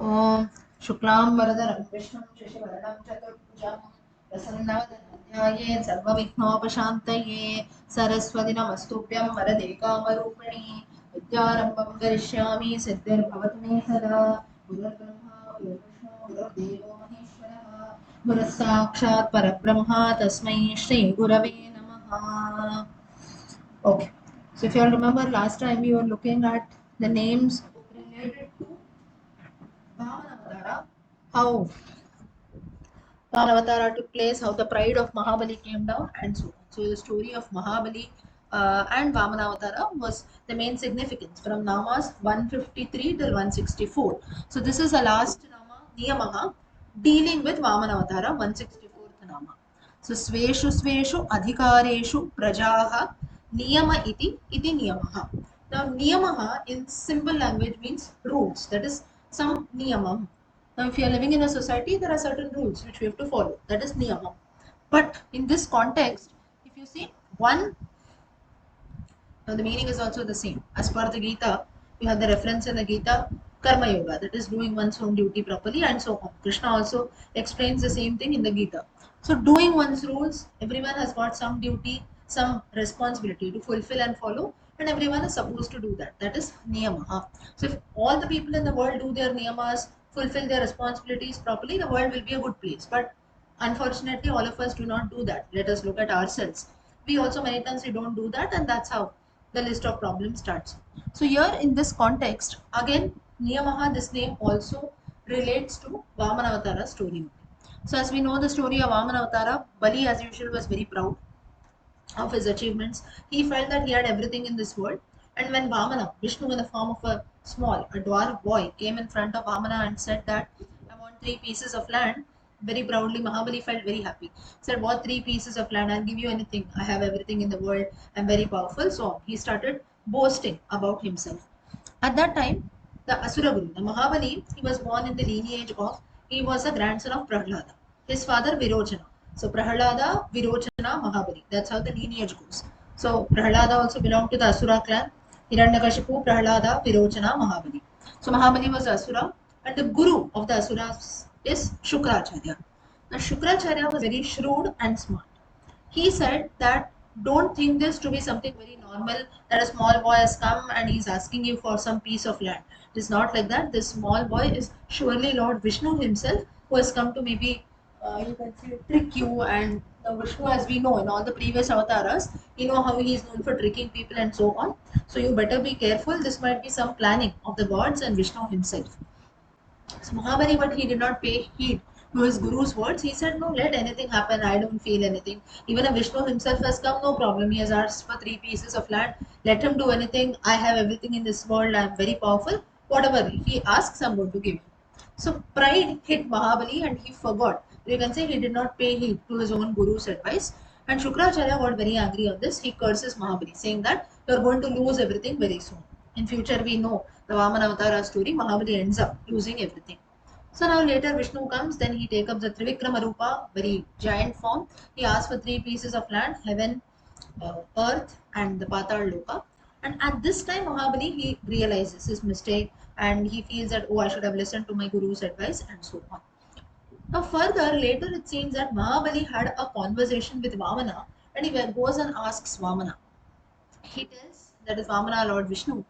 ॐ शुक्लां वरदरं विष्णुं शशिवर्णं चतुर्भुजं प्रसन्नवदनं सर्वविघ्नोपशान्तये सरस्वति नमस्तुभ्यं वरदे कामरूपिणि विद्यारम्भं करिष्यामि सिद्धिर्भवतु मे सदा गुरुर्ब्रह्मा गुरुर्विष्णु गुरुर्देवो महेश्वरः गुरुः साक्षात् परब्रह्म तस्मै श्रीगुरवे नमः. Okay, so if you all remember last time we were looking at the names related to Vamanavatara, how Vamanavatara took place, how the pride of Mahabali came down, and so on. So the story of Mahabali and Vamanavatara was the main significance from Namas 153 till 164. So this is the last Nama, Niyamaha, dealing with Vamanavatara, 164th Nama. So Sveshu Sveshu Adhikareshu Prajaha Niyama iti Niyamaha. Now Niyamaha in simple language means rules, that is some Niyamam. Now, if you are living in a society, there are certain rules which we have to follow. That is niyama. But in this context, if you see one, now the meaning is also the same. As per the Gita, you have the reference in the Gita, Karma Yoga, that is doing one's own duty properly, and so on. Krishna also explains the same thing in the Gita. So, doing one's rules, everyone has got some duty, some responsibility to fulfill and follow, and everyone is supposed to do that. That is niyama. So, if all the people in the world do their niyamas, fulfill their responsibilities properly, the world will be a good place. But unfortunately, all of us do not do that. Let us look at ourselves. We also many times we don't do that, and that's how the list of problems starts. So here in this context, again, Niyamaha, this name also relates to Vamanavatara story. So as we know the story of Vamanavatara, Bali as usual was very proud of his achievements. He felt that he had everything in this world. And when Vamana, Vishnu in the form of a dwarf boy, came in front of Vamana and said that, I want 3 pieces of land, very proudly, Mahabali felt very happy. Said, what 3 pieces of land? I'll give you anything. I have everything in the world. I'm very powerful. So he started boasting about himself. At that time, the Asura Guru, the Mahabali, he was born in the lineage of, he was a grandson of Prahlada. His father, Virochana. So Prahlada, Virochana, Mahabali. That's how the lineage goes. So Prahlada also belonged to the Asura clan. Hiranyakashipu, Prahlada, Virochana, Mahabali. So Mahabali was Asura, and the Guru of the Asuras is Shukracharya. Now Shukracharya was very shrewd and smart. He said that don't think this to be something very normal, that a small boy has come and he's asking you for some piece of land. It is not like that. This small boy is surely Lord Vishnu himself, who has come to maybe you can say trick you. And the Vishnu, as we know in all the previous avatars, you know how he is known for tricking people and so on. So you better be careful. This might be some planning of the gods and Vishnu himself. So Mahabali, but he did not pay heed to his guru's words. He said, no, let anything happen. I don't feel anything. Even if Vishnu himself has come, no problem. He has asked for 3 pieces of land. Let him do anything. I have everything in this world. I am very powerful. Whatever he asks, I'm going to give him. So pride hit Mahabali and he forgot. You can say he did not pay heed to his own guru's advice. And Shukracharya got very angry on this. He curses Mahabali, saying that you're going to lose everything very soon. In future, we know the Vamanavatara story, Mahabali ends up losing everything. So now later Vishnu comes, then he takes up the Trivikrama Rupa, very giant form. He asks for 3 pieces of land, heaven, earth, and the Patal Loka. And at this time, Mahabali, he realizes his mistake and he feels that, oh, I should have listened to my guru's advice and so on. Now further, later it seems that Mahabali had a conversation with Vamana and he goes and asks Vamana. He tells, that is Vamana Lord Vishnu,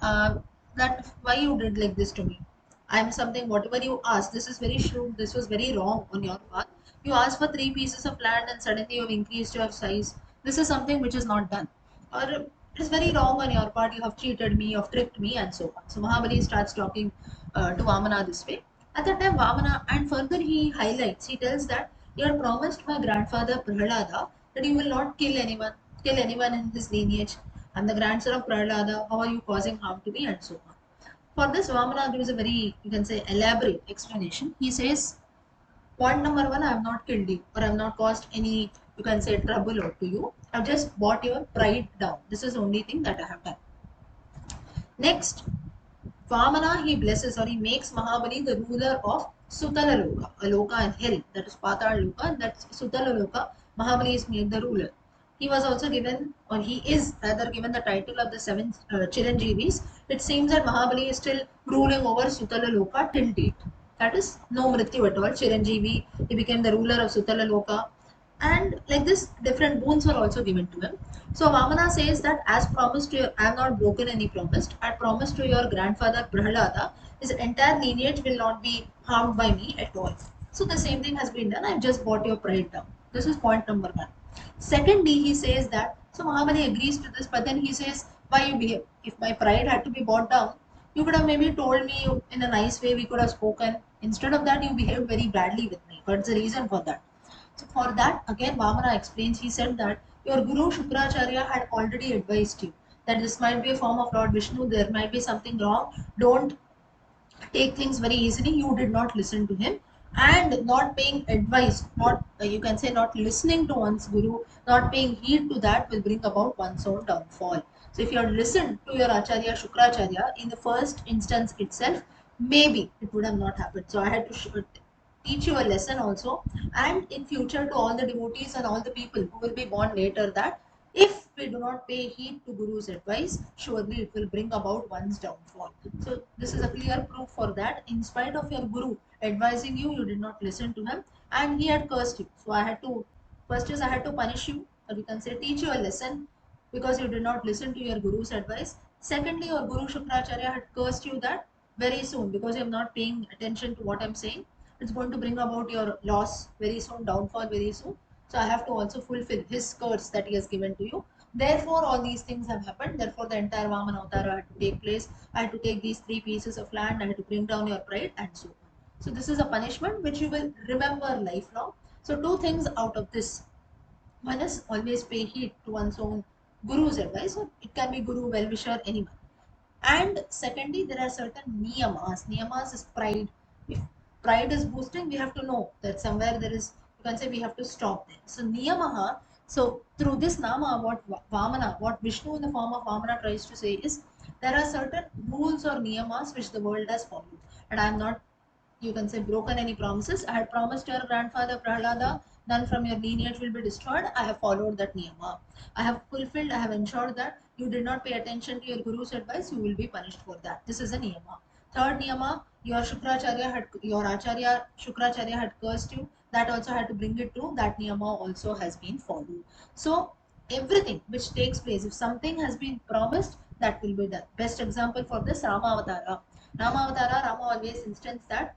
uh, that why you did like this to me. I'm something, whatever you asked, this is very shrewd, this was very wrong on your part. You asked for 3 pieces of land and suddenly you've increased your size. This is something which is not done. Or it is very wrong on your part, you have cheated me, you have tricked me, and so on. So Mahabali starts talking to Vamana this way. At that time, Vamana, and further he highlights, he tells that you had promised my grandfather Prahlada that you will not kill anyone in his lineage. I'm the grandson of Prahlada. How are you causing harm to me? And so on. For this, Vamana gives a very, you can say, elaborate explanation. He says, point number one, I have not killed you or I have not caused any, you can say, trouble or to you. I've just brought your pride down. This is the only thing that I have done. Next, Vamana, he blesses or he makes Mahabali the ruler of Sutala Loka, a Loka in hell, that is Patal Loka, that's Sutala Loka. Mahabali is made the ruler. He was also given, or he is rather given the title of the seven Chiranjeevis. It seems that Mahabali is still ruling over Sutala Loka till date. That is no Mrityu at all. Chiranjeevi, he became the ruler of Sutala Loka. And like this, different boons were also given to him. So Vamana says that as promised to your, I have not broken any promise. I promised to your grandfather Prahlada, his entire lineage will not be harmed by me at all. So the same thing has been done. I've just brought your pride down. This is point number one. Secondly, he says that, so Mahabali agrees to this, but then he says, why you behave? If my pride had to be brought down, you could have maybe told me in a nice way, we could have spoken. Instead of that, you behaved very badly with me. What's the reason for that? So for that, again, Vamana explains, he said that your Guru Shukracharya had already advised you that this might be a form of Lord Vishnu, there might be something wrong. Don't take things very easily. You did not listen to him, and not paying advice, not you can say not listening to one's guru, not paying heed to that will bring about one's own downfall. So if you had listened to your Acharya Shukracharya in the first instance itself, maybe it would have not happened. So I had to teach you a lesson also, and in future to all the devotees and all the people who will be born later, that if we do not pay heed to Guru's advice, surely it will bring about one's downfall. So this is a clear proof for that. In spite of your Guru advising you, you did not listen to him, and he had cursed you. So I had to, first is I had to punish you, or you can say teach you a lesson, because you did not listen to your Guru's advice. Secondly, your Guru Shukracharya had cursed you that very soon, because you are not paying attention to what I'm saying, it's going to bring about your loss very soon, downfall very soon. So I have to also fulfill his curse that he has given to you. Therefore, all these things have happened. Therefore, the entire Vaman Avtara had to take place. I had to take these three pieces of land. I had to bring down your pride, and so on. So this is a punishment which you will remember lifelong. So two things out of this. One is always pay heed to one's own guru's advice, or it can be guru, well-wisher, anyone. And secondly, there are certain niyamas. Niyamas is pride. If pride is boosting, we have to know that somewhere there is, you can say we have to stop there. So niyamaha, so through this nama, what Vamana, what Vishnu in the form of Vamana tries to say is, there are certain rules or niyamas which the world has followed. And I am not, you can say, broken any promises. I had promised your grandfather Prahlada, none from your lineage will be destroyed. I have followed that niyama. I have fulfilled, I have ensured that you did not pay attention to your guru's advice, you will be punished for that. This is a niyama. Third niyama, your Acharya Shukracharya had cursed you. That also had to bring it true. That niyama also has been followed. So everything which takes place, if something has been promised, that will be done. Best example for this, Rama Avatara. Rama Avatara, Rama always instanced that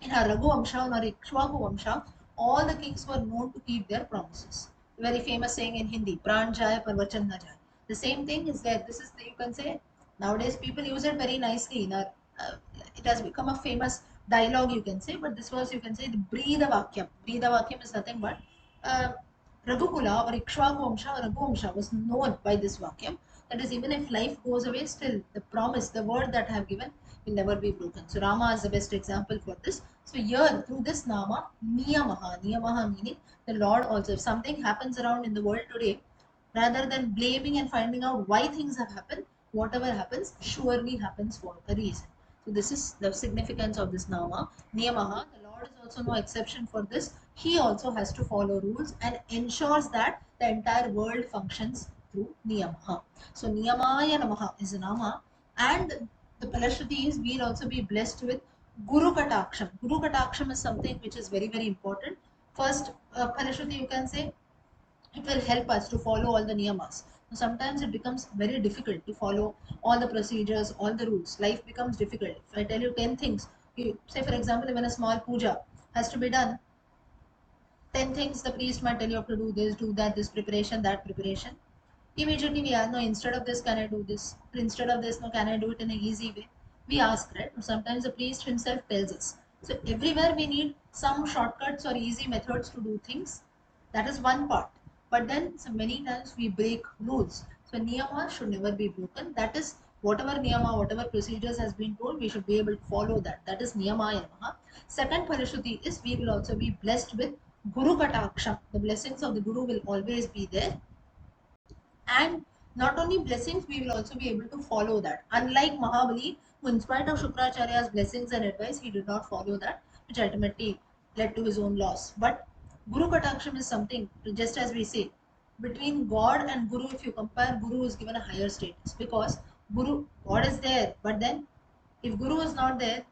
in our Raghu Vamsha and our Ikshvaku Vamsha, all the kings were known to keep their promises. Very famous saying in Hindi, Pran Jai Parvachan Na Jai. The same thing is there. This is, the, you can say, nowadays people use it very nicely. In our, it has become a famous dialogue, you can say, but this was, you can say, the Brida Vakyam. Brida Vakyam is nothing but uh, Raghukula or Ikshvaku Vamsha or Raghu Vamsha was known by this Vakyam. That is, even if life goes away, still the promise, the word that I have given will never be broken. So Rama is the best example for this. So here through this Nama, Niyamaha meaning the Lord also. If something happens around in the world today, rather than blaming and finding out why things have happened, whatever happens surely happens for a reason. So this is the significance of this Nama, Niyamaha. The Lord is also no exception for this. He also has to follow rules and ensures that the entire world functions through Niyamaha. So Niyamaya Namaha is a Nama, and the Palashruti is we'll also be blessed with Guru Kataksham. Guru Kataksham is something which is very, very important. First, Palashruti, you can say, it will help us to follow all the niyamas. Sometimes it becomes very difficult to follow all the procedures, all the rules. Life becomes difficult. If I tell you 10 things, you, say for example, when a small puja has to be done, 10 things the priest might tell you have to do this, do that, this preparation, that preparation. Immediately we ask, no, instead of this, can I do this? Instead of this, no, can I do it in an easy way? We ask, right? Sometimes the priest himself tells us. So everywhere we need some shortcuts or easy methods to do things. That is one part. But then so many times we break rules. So niyama should never be broken. That is whatever niyama, whatever procedures has been told, we should be able to follow that. That is niyama yamaha. Second parishruti is we will also be blessed with Guru Kataksham. The blessings of the Guru will always be there, and not only blessings, we will also be able to follow that. Unlike Mahabali, who in spite of Shukracharya's blessings and advice, he did not follow that, which ultimately led to his own loss. But Guru Kataksham is something, just as we say, between God and Guru, if you compare, Guru is given a higher status because God is there, but then if Guru is not there,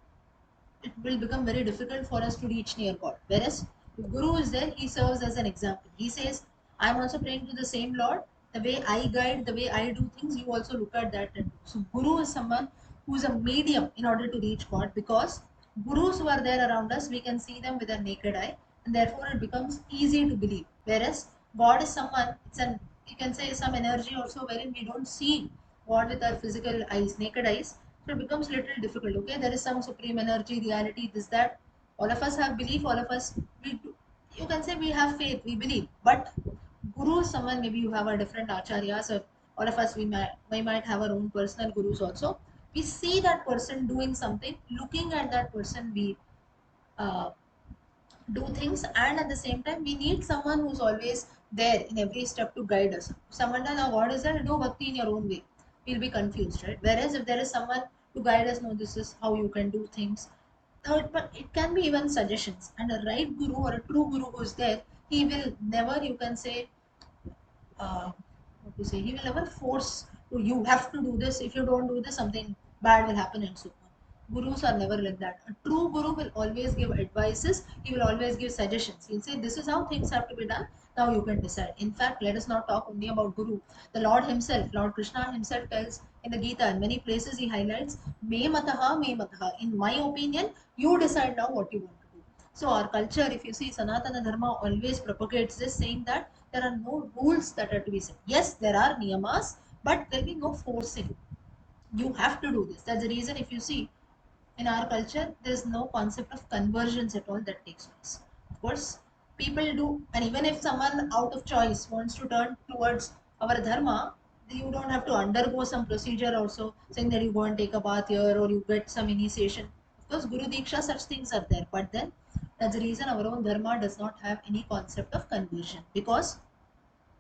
it will become very difficult for us to reach near God. Whereas if Guru is there, he serves as an example. He says, I'm also praying to the same Lord. The way I guide, the way I do things, you also look at that and do. So Guru is someone who is a medium in order to reach God, because Gurus who are there around us, we can see them with our naked eye, and therefore it becomes easy to believe. Whereas God is someone, it's an, you can say, some energy also wherein we don't see God with our physical eyes, naked eyes, so it becomes little difficult. Okay, there is some supreme energy, reality, this, that. All of us have belief, all of us, we do, you can say we have faith, we believe. But Guru is someone, maybe you have a different acharyas, or all of us, we might have our own personal gurus also. We see that person doing something, looking at that person, we uh, do things, and at the same time we need someone who's always there in every step to guide us. Someone does, oh, what is that? Do bhakti in your own way. We'll be confused, right? Whereas if there is someone to guide us, no, this is how you can do things. But it can be even suggestions. And a right guru or a true guru who is there, he will never, you can say, what to say, he will never force to, you have to do this, if you don't do this something bad will happen, and so on. Gurus are never like that. A true guru will always give advices, he will always give suggestions, he'll say this is how things have to be done, now you can decide. In fact, let us not talk only about Guru. The Lord himself, Lord Krishna himself, tells in the Gita, in many places he highlights, me mataha, in my opinion, you decide now what you want to do. So our culture, if you see, Sanatana Dharma always propagates this, saying that there are no rules that are to be set. Yes, there are niyamas, but there will be no forcing. You have to do this. That's the reason, if you see, in our culture, there's no concept of conversions at all that takes place. Of course, people do, and even if someone out of choice wants to turn towards our dharma, you don't have to undergo some procedure also, saying that you go and take a bath here or you get some initiation. Of course, Guru Diksha, such things are there, but then that's the reason our own dharma does not have any concept of conversion, because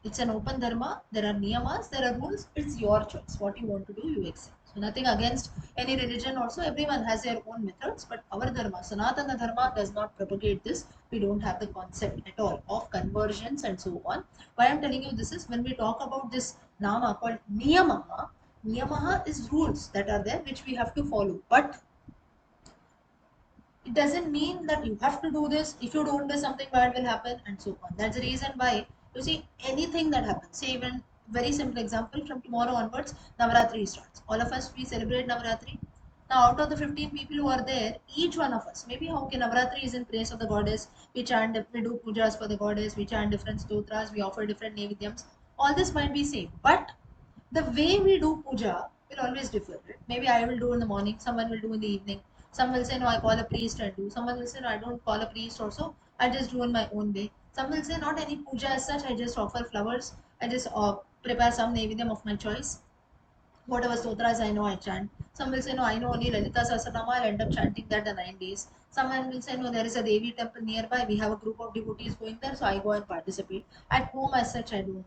it's an open dharma. There are niyamas, there are rules. It's your choice. What you want to do, you accept. So nothing against any religion. Also, everyone has their own methods. But our dharma, Sanatana dharma, does not propagate this. We don't have the concept at all of conversions and so on. Why I'm telling you this is, when we talk about this nama called niyamaha. Niyamaha is rules that are there which we have to follow. But it doesn't mean that you have to do this. If you don't do something bad will happen, and so on. That's the reason why, you see, anything that happens, say even very simple example, from tomorrow onwards Navaratri starts. All of us, we celebrate Navaratri. Now out of the 15 people who are there, each one of us, maybe, okay, Navaratri is in praise of the goddess, we chant, we do pujas for the goddess, we chant different stotras, we offer different nevidyams. All this might be same, but the way we do puja will always differ. Right? Maybe I will do in the morning, someone will do in the evening. Some will say, no, I call a priest and do. Someone will say, no, I don't call a priest also. I just do in my own way. Some will say, not any puja as such. I just offer flowers. I just prepare some naivedam of my choice. Whatever stotras I know, I chant. Some will say, no, I know only Lalita Sahasranama, I'll end up chanting that the 9 days. Someone will say, no, there is a Devi temple nearby, we have a group of devotees going there, so I go and participate. At home, as such, I don't know.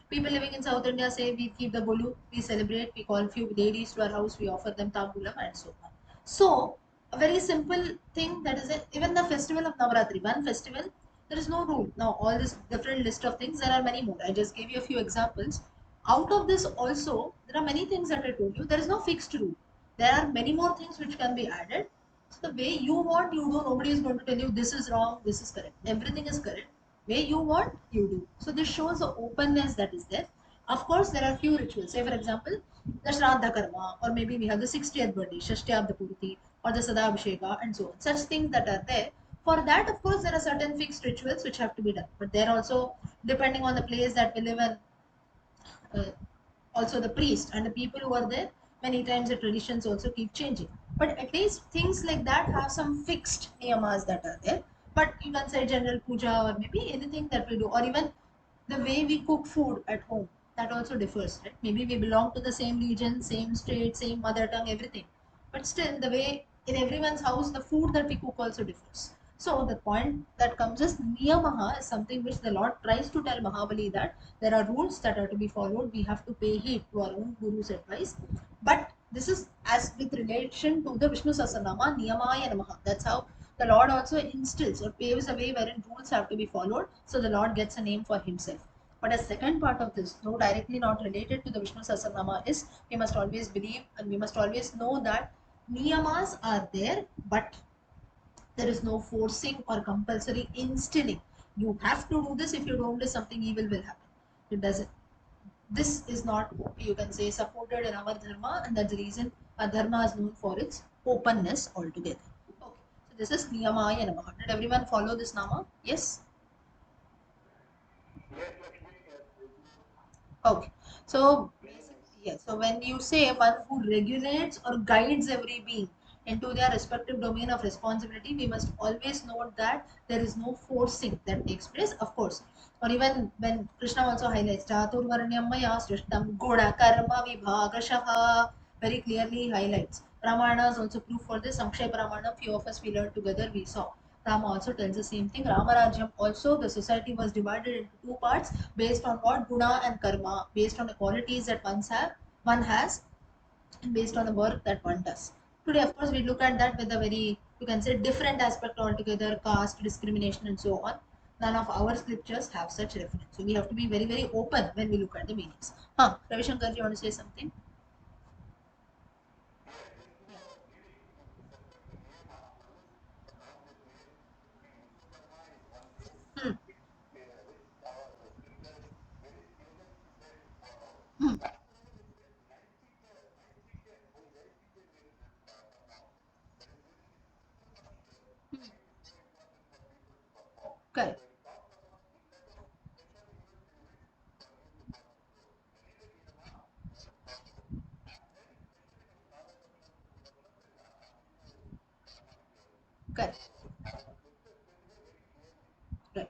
People living in South India say, we keep the bolu, we celebrate, we call few ladies to our house, we offer them tambulam and so on. So, a very simple thing, that is it. Even the festival of Navaratri, one festival, there is no rule. Now, all this different list of things, there are many more. I just gave you a few examples. Out of this also, there are many things that I told you. There is no fixed rule. There are many more things which can be added. So the way you want, you do. Nobody is going to tell you this is wrong, this is correct. Everything is correct. Way you want, you do. So this shows the openness that is there. Of course, there are few rituals. Say for example, the Shraddha Karma, or maybe we have the 60th birthday, Shashthyabda Purti, or the Sadabhisheka, and so on. Such things that are there. For that, of course, there are certain fixed rituals which have to be done. But they're also depending on the place that we live in, uh, also the priest and the people who are there, many times the traditions also keep changing, but at least things like that have some fixed niyamas that are there. But you can say general puja, or maybe anything that we do, or even the way we cook food at home, that also differs, right? Maybe we belong to the same region, same state, same mother tongue, everything, but still the way in everyone's house the food that we cook also differs. So the point that comes is niyamaha is something which the Lord tries to tell Mahabali that there are rules that are to be followed. We have to pay heed to our own Guru's advice. But this is as with relation to the Vishnu Sahasranama, Niyamaya Namaha. That's how the Lord also instills or paves a way wherein rules have to be followed. So the Lord gets a name for himself. But a second part of this, though directly not related to the Vishnu Sahasranama, is we must always believe and we must always know that niyamas are there, but there is no forcing or compulsory instilling. You have to do this. If you don't do something, evil will happen. It doesn't. This is not, you can say, supported in our dharma, and that's the reason our dharma is known for its openness altogether. Okay, so this is Niyamaya Namaha. Did everyone follow this nama? Yes? Okay. So, yes. So when you say one who regulates or guides every being into their respective domain of responsibility, we must always note that there is no forcing that takes place, of course. Or even when Krishna also highlights Chaturvarnyam Maya Srishtam Guna Karma Vibhagashaha, very clearly highlights. Ramayanas also proof for this. Samkshay Pramana, few of us we learned together, we saw. Rama also tells the same thing. Ramarajyam also, the society was divided into two parts based on what guna and karma, based on the qualities that one has, and based on the work that one does. Today, of course, we look at that with a very, you can say, different aspect altogether, caste, discrimination, and so on. None of our scriptures have such reference. So we have to be very, very open when we look at the meanings. Ravi Shankar, you want to say something? Hmm. Hmm. Correct. Correct. Right.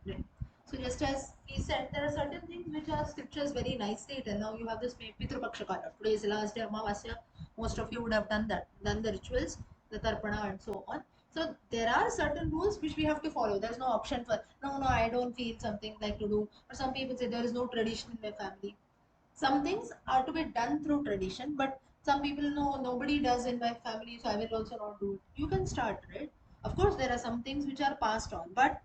Right. So just as he said, there are certain things which are scriptures very nicely written. Now you have this Pitru Pakshakala. Today is the last day of Amavasya. Most of you would have done the rituals, the Tarpana and so on. So there are certain rules which we have to follow. There's no option for no, I don't feel something like to do. Or some people say there is no tradition in my family. Some things are to be done through tradition, but some people know nobody does in my family, so I will also not do it. You can start, right? Of course, there are some things which are passed on, but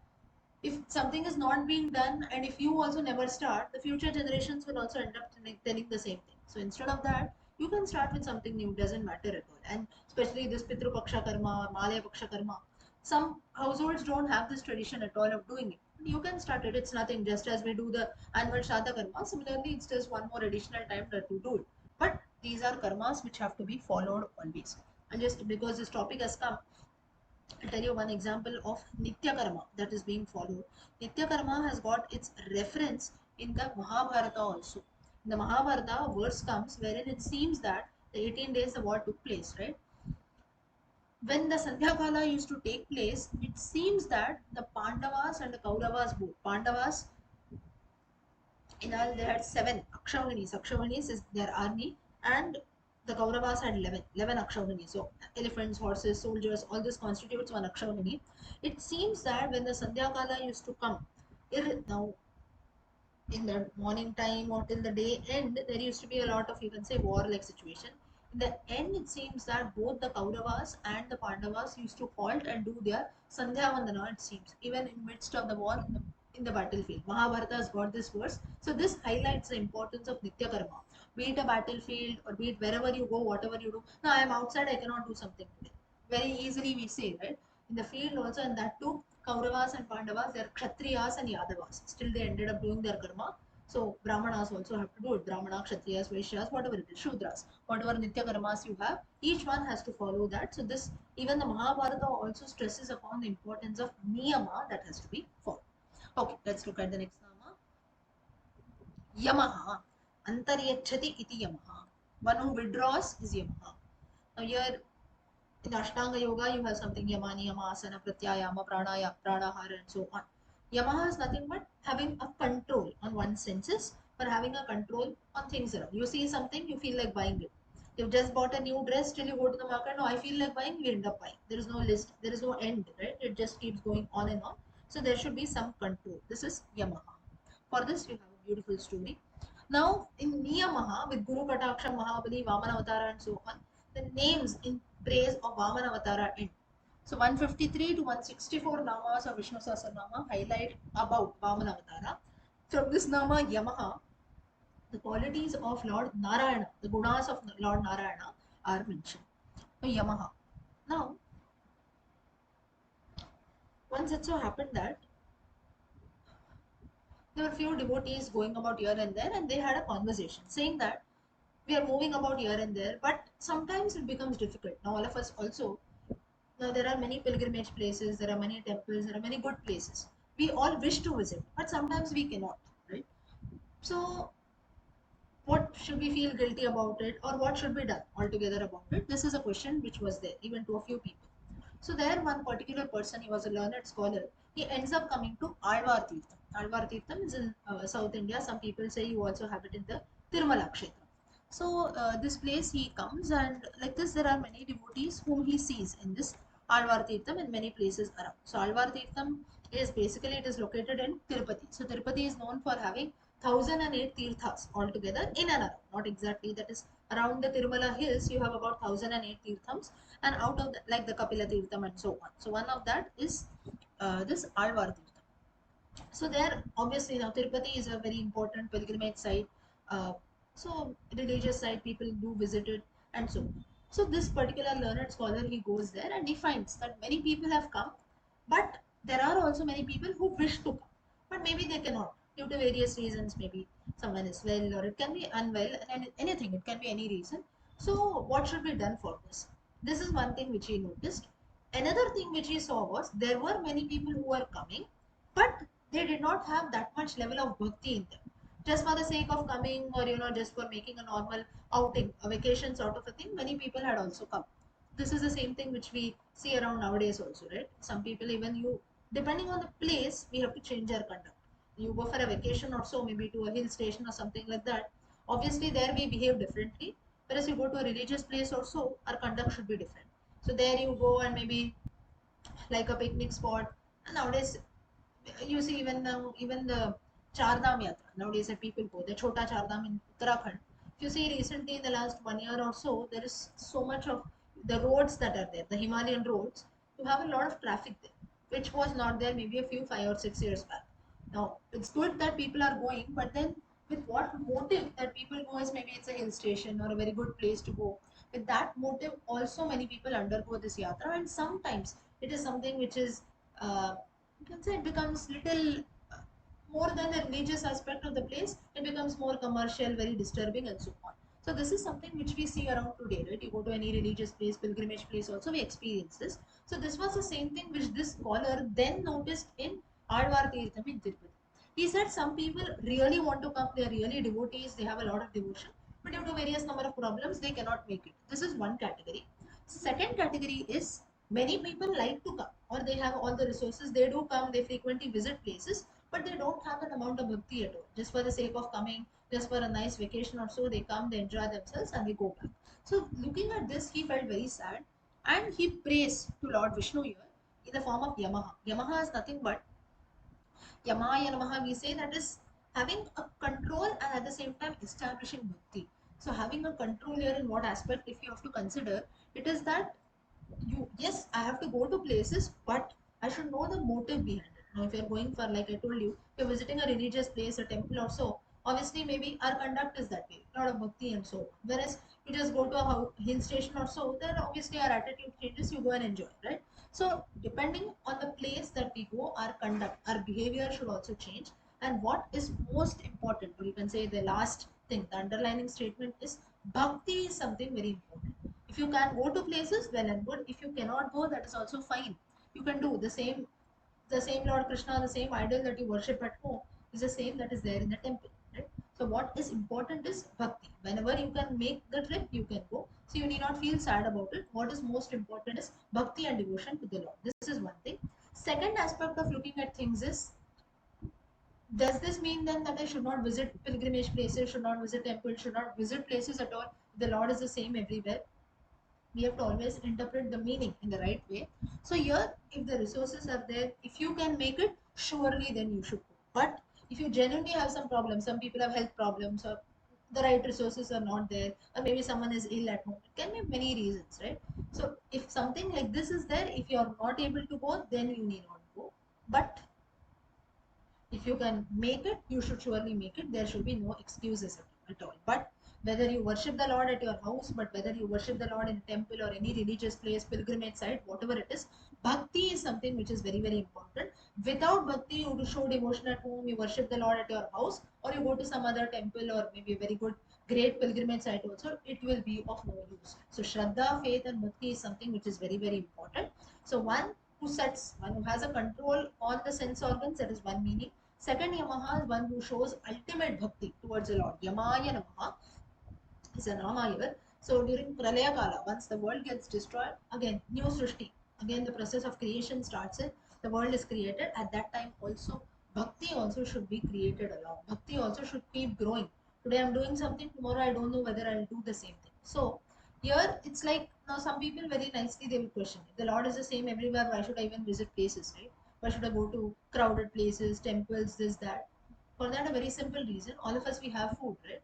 if something is not being done and if you also never start, the future generations will also end up telling the same thing. So instead of that, you can start with something new, doesn't matter at all. And especially this Pitru Paksha Karma or Malaya Paksha Karma, some households don't have this tradition at all of doing it. You can start it, it's nothing, just as we do the annual Shraddha Karma. Similarly, it's just one more additional time that to do it. But these are karmas which have to be followed always. And just because this topic has come, I'll tell you one example of Nitya Karma that is being followed. Nitya Karma has got its reference in the Mahabharata also. In the Mahabharata, a verse comes wherein it seems that the 18 days the war took place, right? When the Sandhya Kala used to take place, it seems that the Pandavas and the Kauravas both. Pandavas, in all, they had seven Akshauhinis. Akshauhinis is their army, and the Kauravas had 11 Akshauhinis. So, elephants, horses, soldiers, all this constitutes one Akshauhini. It seems that when the Sandhya Kala used to come, now in the morning time or till the day end, there used to be a lot of, you can say, war-like situation. In the end, it seems that both the Kauravas and the Pandavas used to halt and do their Sandhya Vandana, it seems, even in midst of the war in the battlefield. Mahabharata has got this verse. So this highlights the importance of Nitya Karma. Be it a battlefield or be it wherever you go, whatever you do. Now I am outside, I cannot do something today. Very easily we say, right? In the field also, and that too, Kauravas and Pandavas, they are Kshatriyas and Yadavas. Still, they ended up doing their karma. So, Brahmanas also have to do it. Brahmana, Kshatriyas, Vaishyas, whatever it is, Shudras, whatever Nitya karmas you have, each one has to follow that. So, this, even the Mahabharata also stresses upon the importance of Niyama that has to be followed. Okay, let's look at the next Nama. Yamaha. Antaryachati iti Yamaha. One who withdraws is Yamaha. Now, here in Ashtanga Yoga, you have something Yamani, Yamasana, Pratyayama, Pranahara, and so on. Yamaha is nothing but having a control on one's senses or having a control on things around. You see something, you feel like buying it. You've just bought a new dress, till you go to the market, no, I feel like buying, you end up buying. There is no list, there is no end, right? It just keeps going on and on. So there should be some control. This is Yamaha. For this, you have a beautiful story. Now, in Niyamaha, with Guru Kataksha, Mahabali, Vamana and so on, the names in praise of Vamana end. So 153 to 164 namas of Vishnu Sahasranama highlight about Vamana From this Nama Yamaha, the qualities of Lord Narayana, the gunas of Lord Narayana are mentioned. So Yamaha. Now, once it so happened that there were few devotees going about here and there, and they had a conversation saying that we are moving about here and there, but sometimes it becomes difficult. Now, all of us also, now there are many pilgrimage places, there are many temples, there are many good places. We all wish to visit, but sometimes we cannot, right? So, what should we feel guilty about it, or what should be done altogether about it? This is a question which was there even to a few people. So there, one particular person, he was a learned scholar. He ends up coming to Alvar Tirtham. Alvar Tirtham is in South India. Some people say you also have it in the Tirumala Kshetra. So this place he comes, and like this, there are many devotees whom he sees in this Alvar Tirtham in many places around. So Alvar Tirtham is basically, it is located in Tirupati. So Tirupati is known for having 1008 tirthas altogether in and around. Not exactly, that is around the Tirumala hills. You have about 1008 tirthams, and out of the, like the Kapila Tirtham and so on. So one of that is this Alvar Tirtham. So there, obviously, now Tirupati is a very important pilgrimage site. Uh, so religious site, people do visit it, and so on. So this particular learned scholar, he goes there and he finds that many people have come, but there are also many people who wish to come, but maybe they cannot due to various reasons. Maybe someone is well, or it can be unwell, and anything. It can be any reason. So what should be done for this? This is one thing which he noticed. Another thing which he saw was there were many people who were coming, but they did not have that much level of bhakti in them. Just for the sake of coming, or just for making a normal outing, a vacation sort of a thing, many people had also come. This is the same thing which we see around nowadays also, right? Some people, even you, depending on the place, we have to change our conduct. You go for a vacation or so, maybe to a hill station or something like that. Obviously, there we behave differently. Whereas you go to a religious place or so, our conduct should be different. So there you go and maybe like a picnic spot. And nowadays, you see even now, even the Chardham Yatra. Nowadays, that people go. The Chota Chardham in Uttarakhand. If you see recently in the last 1 year or so, there is so much of the roads that are there, the Himalayan roads. You have a lot of traffic there, which was not there maybe a few 5 or 6 years back. Now it's good that people are going, but then with what motive that people go is maybe it's a hill station or a very good place to go. With that motive, also many people undergo this yatra, and sometimes it is something which is you can say it becomes little more than the religious aspect of the place. It becomes more commercial, very disturbing, and so on. So this is something which we see around today, right? You go to any religious place, pilgrimage place, also we experience this. So this was the same thing which this scholar then noticed in Alvar Tirtham in Tirupati. He said some people really want to come, they are really devotees, they have a lot of devotion, but due to various number of problems, they cannot make it. This is one category. Second category is many people like to come, or they have all the resources, they do come, they frequently visit places, but they don't have an amount of bhakti at all. Just for the sake of coming, just for a nice vacation or so, they come, they enjoy themselves, and they go back. So looking at this, he felt very sad, and he prays to Lord Vishnu here in the form of Yamaha. Yamaha is nothing but Yamaya Namaha, we say that is having a control and at the same time establishing bhakti. So having a control here in what aspect, if you have to consider, it is that you, yes, I have to go to places, but I should know the motive behind it. Now if you're going for, like I told you, you're visiting a religious place, a temple or so, obviously maybe our conduct is that way, a lot of bhakti and so on. Whereas you just go to a hill station or so, then obviously our attitude changes, you go and enjoy, right? So depending on the place that we go, our conduct, our behavior should also change. And what is most important, or you can say the last thing, the underlining statement is bhakti is something very important. If you can go to places, well and good. If you cannot go, that is also fine. You can do the same Lord Krishna, the same idol that you worship at home is the same that is there in the temple. Right? So what is important is bhakti. Whenever you can make the trip, you can go. So you need not feel sad about it. What is most important is bhakti and devotion to the Lord. This is one thing. Second aspect of looking at things is, does this mean then that I should not visit pilgrimage places, should not visit temples, should not visit places at all? The Lord is the same everywhere. We have to always interpret the meaning in the right way. So here, if the resources are there, if you can make it, surely then you should go. But if you genuinely have some problems, some people have health problems, or the right resources are not there, or maybe someone is ill at home, it can be many reasons, right? So if something like this is there, if you are not able to go, then you need not go. But If you can make it, you should surely make it. There should be no excuses at all. But whether you worship the Lord at your house, but whether you worship the Lord in a temple or any religious place, pilgrimage site, whatever it is, bhakti is something which is very, very important. Without bhakti, you show devotion at home, you worship the Lord at your house, or you go to some other temple or maybe a very good, great pilgrimage site also, it will be of no use. So Shraddha, faith, and bhakti is something which is very, very important. So one who has a control on the sense organs, that is one meaning. Second Yamaha is one who shows ultimate bhakti towards the Lord. Yamaya Namaha is a Nama here. So during Pralaya Kala, once the world gets destroyed, again, new Srishti, again the process of creation starts in, the world is created. At that time also, bhakti also should be created along. Bhakti also should keep growing. Today I'm doing something, tomorrow I don't know whether I'll do the same thing. So here it's like, now some people very nicely they will question, if the Lord is the same everywhere, why should I even visit places, right? Why should I go to crowded places, temples, this, that? For that, a very simple reason. All of us, we have food, right?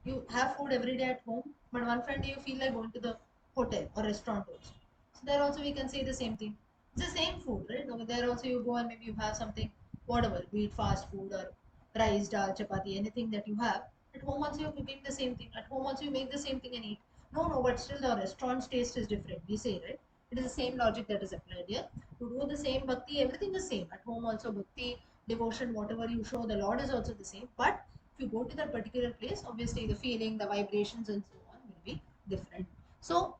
You have food every day at home, but one fine day you feel like going to the hotel or restaurant also. So there also we can say the same thing. It's the same food, right? Over there also you go and maybe you have something, whatever, be it fast food or rice, dal, chapati, anything that you have. At home also you're cooking the same thing. At home also you make the same thing and eat. No, no, but still the restaurant's taste is different. We say, right? It is the same logic that is applied here. To do the same bhakti, everything is same. At home also bhakti, devotion, whatever you show, the Lord is also the same. But if you go to that particular place, obviously the feeling, the vibrations, and so on will be different. So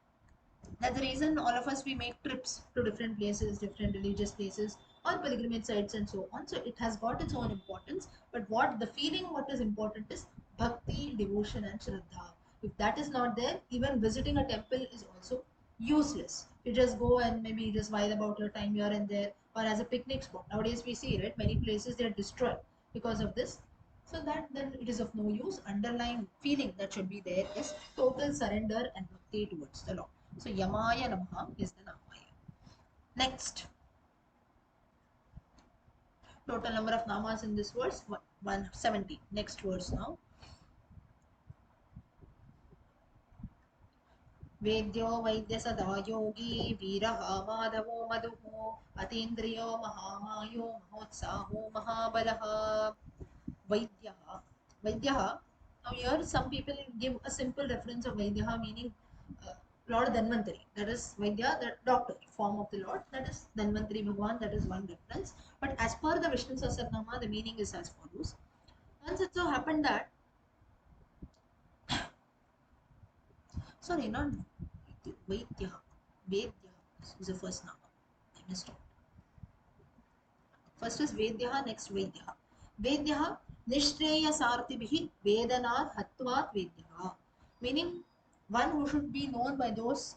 that's the reason all of us we make trips to different places, different religious places, or pilgrimage sites, and so on. So it has got its own importance. But what the feeling, what is important is bhakti, devotion, and shraddha. If that is not there, even visiting a temple is also useless. You just go and maybe just while about your time here and there, or as a picnic spot. Nowadays we see, right, many places they are destroyed because of this. So that then it is of no use. Underlying feeling that should be there is total surrender and bhakti towards the Lord. So Yamaya Namaha is the Namaya. Next, total number of namas in this verse 170. Next verse now. वेद्यो वैद्य सदा योगी वीरः माधवो मधुः अतीन्द्रियो महामायो महोत्साहो महाबलः Vaidyaha. Vaidyaha. Now here some people give a simple reference of Vaidyaha meaning Lord Dhanvantari. That is Vaidya, the doctor form of the Lord. That is Dhanvantari Bhagwan. That is one reference. But as per the Vishnu Sahasranama, the meaning is as follows. Once it so happened that, sorry, not Vaidyaha. Vaidyaha is the first nama. I missed out. First is Vedyaha, next Vedyaha. Vedyaha Nishreya Sartibhi Vedanar Hatvat Vedyaha. Meaning one who should be known by those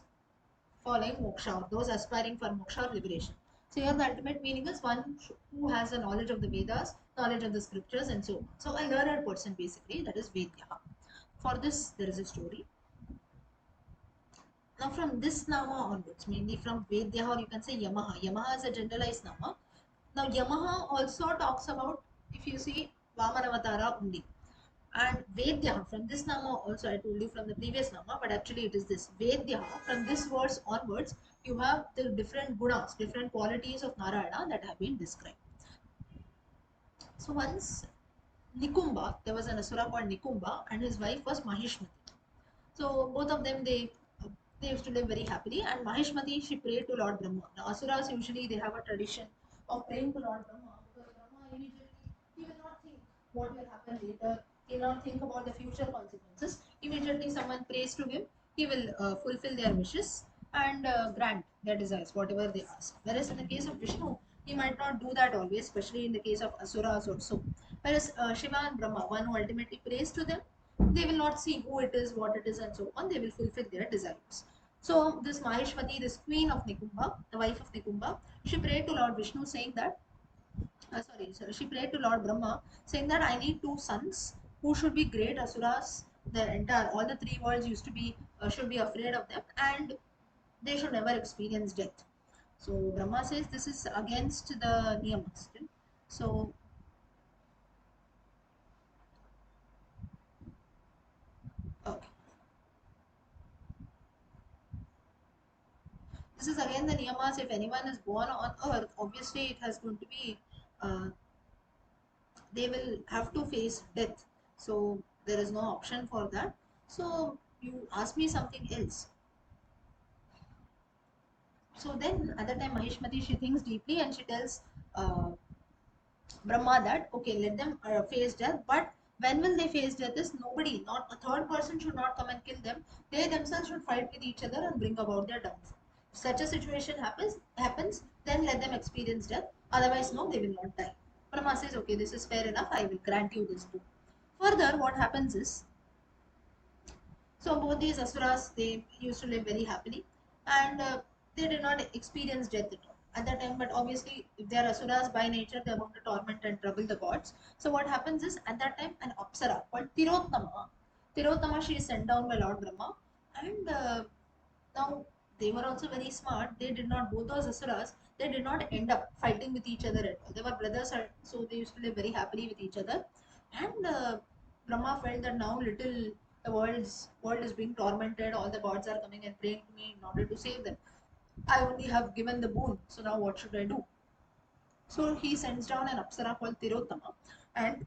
following moksha, those aspiring for moksha or liberation. So here the ultimate meaning is one who has a knowledge of the Vedas, knowledge of the scriptures, and so on. So a learned person basically, that is Vedyaha. For this there is a story. Now from this nama onwards, mainly from Vedyaha, or you can say Yamaha. Yamaha is a generalized nama. Now Yamaha also talks about, if you see, Vamanavatara only. And Vedyaha, from this nama also, I told you from the previous nama, but actually it is this. Vedyaha, from this verse onwards, you have the different gunas, different qualities of Narayana that have been described. So once Nikumba, there was an asura called Nikumba, and his wife was Mahishmati. So both of them they used to live very happily. And Mahishmati, she prayed to Lord Brahma. Now asuras usually they have a tradition of praying to Lord Brahma because Brahma immediately he will not think what will happen later. He will not think about the future consequences. Immediately someone prays to him, he will fulfill their wishes and grant their desires, whatever they ask. Whereas in the case of Vishnu, he might not do that always, especially in the case of asuras also. Whereas Shiva and Brahma, one who ultimately prays to them, they will not see who it is, what it is, and so on. They will fulfill their desires. So this Maheshwati, this queen of Nikumba, the wife of Nikumba, she prayed to Lord Vishnu saying that, she prayed to Lord Brahma saying that I need two sons who should be great asuras. The entire, all the three worlds used to be, should be afraid of them, and they should never experience death. So Brahma says this is against the niyamas. So okay. This is again the niyamas. If anyone is born on earth, obviously it has going to be uh, they will have to face death. So there is no option for that. So you ask me something else. So then at that time Mahishmati, she thinks deeply and she tells Brahma that okay, let them face death, but when will they face death is nobody, not a third person should not come and kill them. They themselves should fight with each other and bring about their downfall. If such a situation happens, then let them experience death. Otherwise, no, they will not die. Brahma says, okay, this is fair enough. I will grant you this too. Further, what happens is, so both these asuras, they used to live very happily, and they did not experience death at that time. But obviously, if they are asuras by nature, they want to torment and trouble the gods. So what happens is, at that time, an apsara called Tirottama, she is sent down by Lord Brahma, and now they were also very smart. They did not, both those asuras, they did not end up fighting with each other at all. They were brothers, so they used to live very happily with each other. And Brahma felt that now little the world is being tormented. All the gods are coming and praying to me in order to save them. I only have given the boon, so now what should I do? So he sends down an apsara called Tirottama and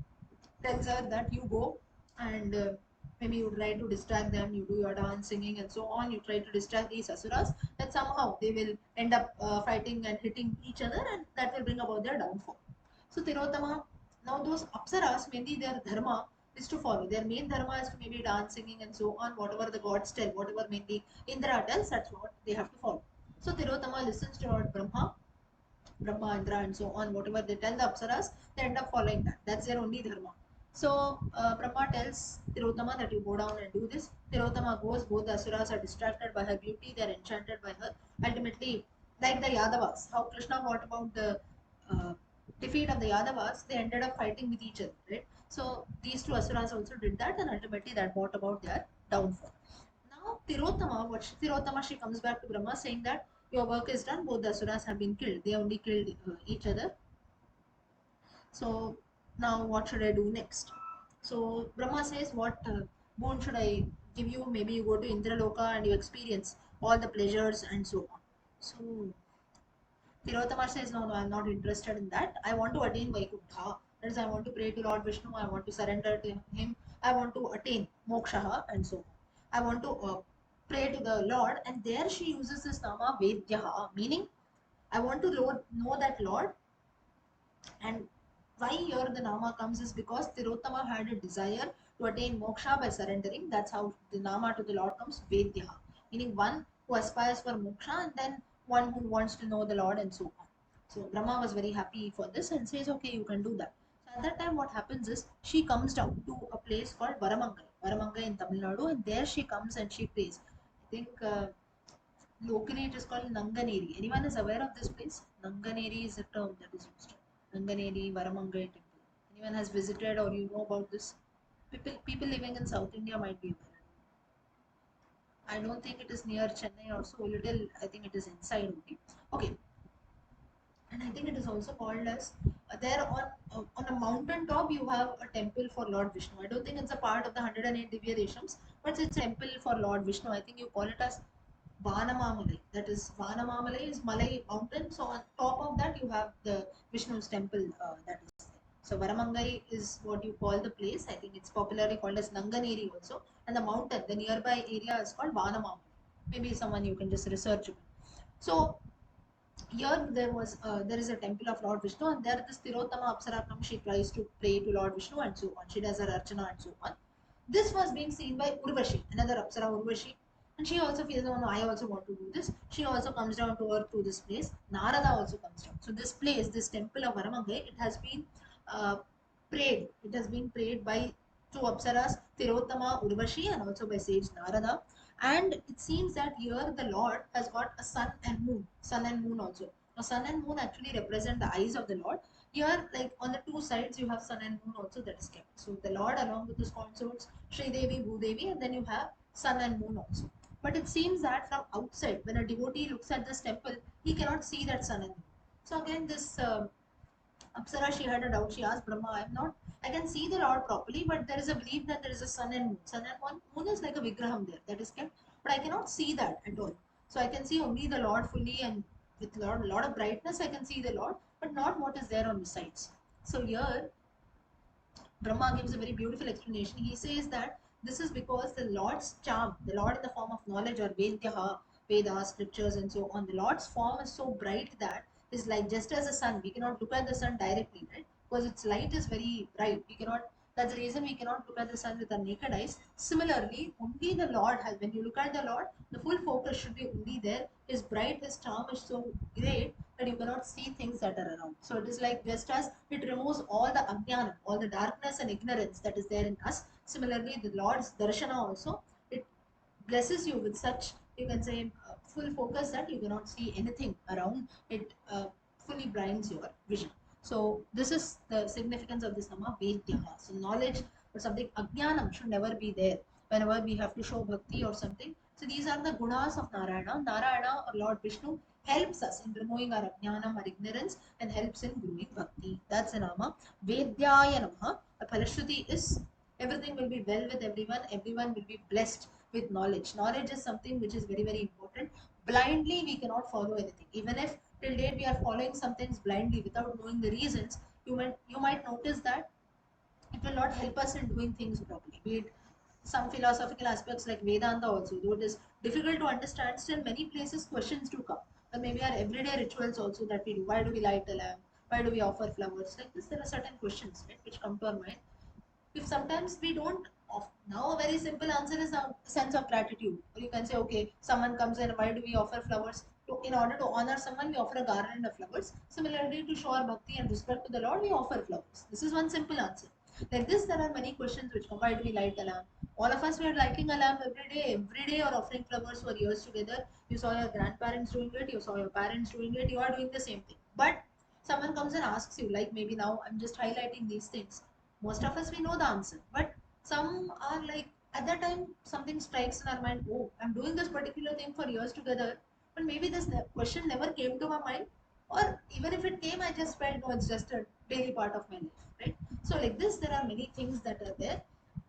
tells her that you go and maybe you try to distract them, you do your dance, singing, and so on. You try to distract these asuras, that somehow they will end up fighting and hitting each other, and that will bring about their downfall. So Tirottama, now those apsaras, mainly their dharma is to follow. Their main dharma is to maybe dance, singing, and so on. Whatever the gods tell, whatever mainly Indra tells, that's what they have to follow. So Tirottama listens to Lord Brahma, Indra, and so on. Whatever they tell the Apsaras, they end up following that. That's their only dharma. So Brahma tells Tirottama that you go down and do this. Tirottama goes. Both the Asuras are distracted by her beauty. They are enchanted by her. Ultimately, like the Yadavas, how Krishna brought about the uh, defeat of the Yadavas, they ended up fighting with each other, right? So these two Asuras also did that, and ultimately that brought about their downfall. Now, Tirottama, she comes back to Brahma saying that your work is done, both the Asuras have been killed. They only killed each other. So, now what should I do next? So, Brahma says, what boon should I give you? Maybe you go to Indraloka and you experience all the pleasures and so on. So, Tilottama says, no, no, I'm not interested in that. I want to attain Vaikuntha. That is, I want to pray to Lord Vishnu. I want to surrender to him. I want to attain moksha and so on. I want to pray to the Lord. And there she uses this nama Vedyaha, meaning I want to know that Lord. And why here the Nama comes is because Tirottama had a desire to attain moksha by surrendering. That's how the Nama to the Lord comes, Vedyaha, meaning one who aspires for moksha and then one who wants to know the Lord and so on. So Brahma was very happy for this and says, okay, you can do that. So at that time, what happens is she comes down to a place called Varamangai in Tamil Nadu, and there she comes and she prays. I think locally, it is called Nanganeri. Anyone is aware of this place? Nanganeri is a term that is used. Nanganeri, Varamangai temple. Anyone has visited or you know about this? People living in South India might be aware. I don't think it is near Chennai or so. A little, I think it is inside only. Okay, and I think it is also called as there on a mountain top you have a temple for Lord Vishnu. I don't think it's a part of the 108 Divya Deshams, but it's a temple for Lord Vishnu. I think you call it as Vanamamalai. That is Vanamamalai is Malay mountain. So on top of that you have the Vishnu's temple that is there. So Varamangai is what you call the place. I think it's popularly called as Nanganeri also. And the mountain, the nearby area is called Vanamamalai. Maybe someone you can just research it. So here there is a temple of Lord Vishnu, and there this Tirottama Apsara comes. She tries to pray to Lord Vishnu and so on. She does her archana and so on. This was being seen by Urvashi, another Apsara Urvashi, and she also feels, oh no, I also want to do this. She also comes down to earth to this place. Narada also comes down. So this place, this temple of Varamangai, it has been uh, prayed. It has been prayed by two Apsaras, Tirottama Urvashi, and also by sage Narada. And it seems that here the Lord has got a sun and moon also. Now, sun and moon actually represent the eyes of the Lord. Here, like on the two sides, you have sun and moon also that is kept. So the Lord, along with his consorts, Sri Devi, Bhudevi, and then you have sun and moon also. But it seems that from outside, when a devotee looks at this temple, he cannot see that sun and moon. So again, this Apsara, she had a doubt. She asked Brahma, I can see the Lord properly, but there is a belief that there is a sun and moon. Sun and moon is like a vigraham there that is kept, but I cannot see that at all. So I can see only the Lord fully and with lot of brightness I can see the Lord, but not what is there on the sides. So here Brahma gives a very beautiful explanation. He says that this is because the Lord's charm, the Lord in the form of knowledge or Vedyaha, Vedas, scriptures, and so on, the Lord's form is so bright that is like just as the sun. We cannot look at the sun directly, right? Because its light is very bright. We cannot. That's the reason we cannot look at the sun with our naked eyes. Similarly, only the Lord has. When you look at the Lord, the full focus should be only there. His bright, His charm is so great that you cannot see things that are around. So it is like just as it removes all the ajnana, all the darkness and ignorance that is there in us. Similarly, the Lord's darshana also, it blesses you with such, you can say, full focus that you cannot see anything around. It fully blinds your vision. So this is the significance of this nama, Vedyaha. So knowledge or something, ajnanam should never be there whenever we have to show bhakti or something. So these are the gunas of Narayana. Narayana or Lord Vishnu helps us in removing our ajnanam or ignorance and helps in growing bhakti. That's the nama. Vedyaya namaha. The Palashruti is everything will be well with everyone. Everyone will be blessed with knowledge. Knowledge is something which is very, very important. Blindly, we cannot follow anything. Even if till date we are following some things blindly without knowing the reasons, you might notice that it will not help us in doing things properly. Be it some philosophical aspects like Vedanta also, though it is difficult to understand, still many places questions do come. Or maybe our everyday rituals also that we do. Why do we light a lamp? Why do we offer flowers? Like this, there are certain questions, right, which come to our mind. If sometimes we don't now a very simple answer is a sense of gratitude, or you can say, okay, someone comes in, why do we offer flowers? In order to honor someone, we offer a garland of flowers. Similarly, to show our bhakti and respect to the Lord, we offer flowers. This is one simple answer. Like this, there are many questions which come. Why do we light a lamp? All of us were lighting a lamp every day or offering flowers for years together. You saw your grandparents doing it, you saw your parents doing it, you are doing the same thing. But someone comes and asks you, like maybe now I'm just highlighting these things. Most of us we know the answer, but some are like, at that time something strikes in our mind, oh, I'm doing this particular thing for years together, but maybe this question never came to my mind, or even if it came, I just felt, no, it's just a daily part of my life, right? So like this, there are many things that are there.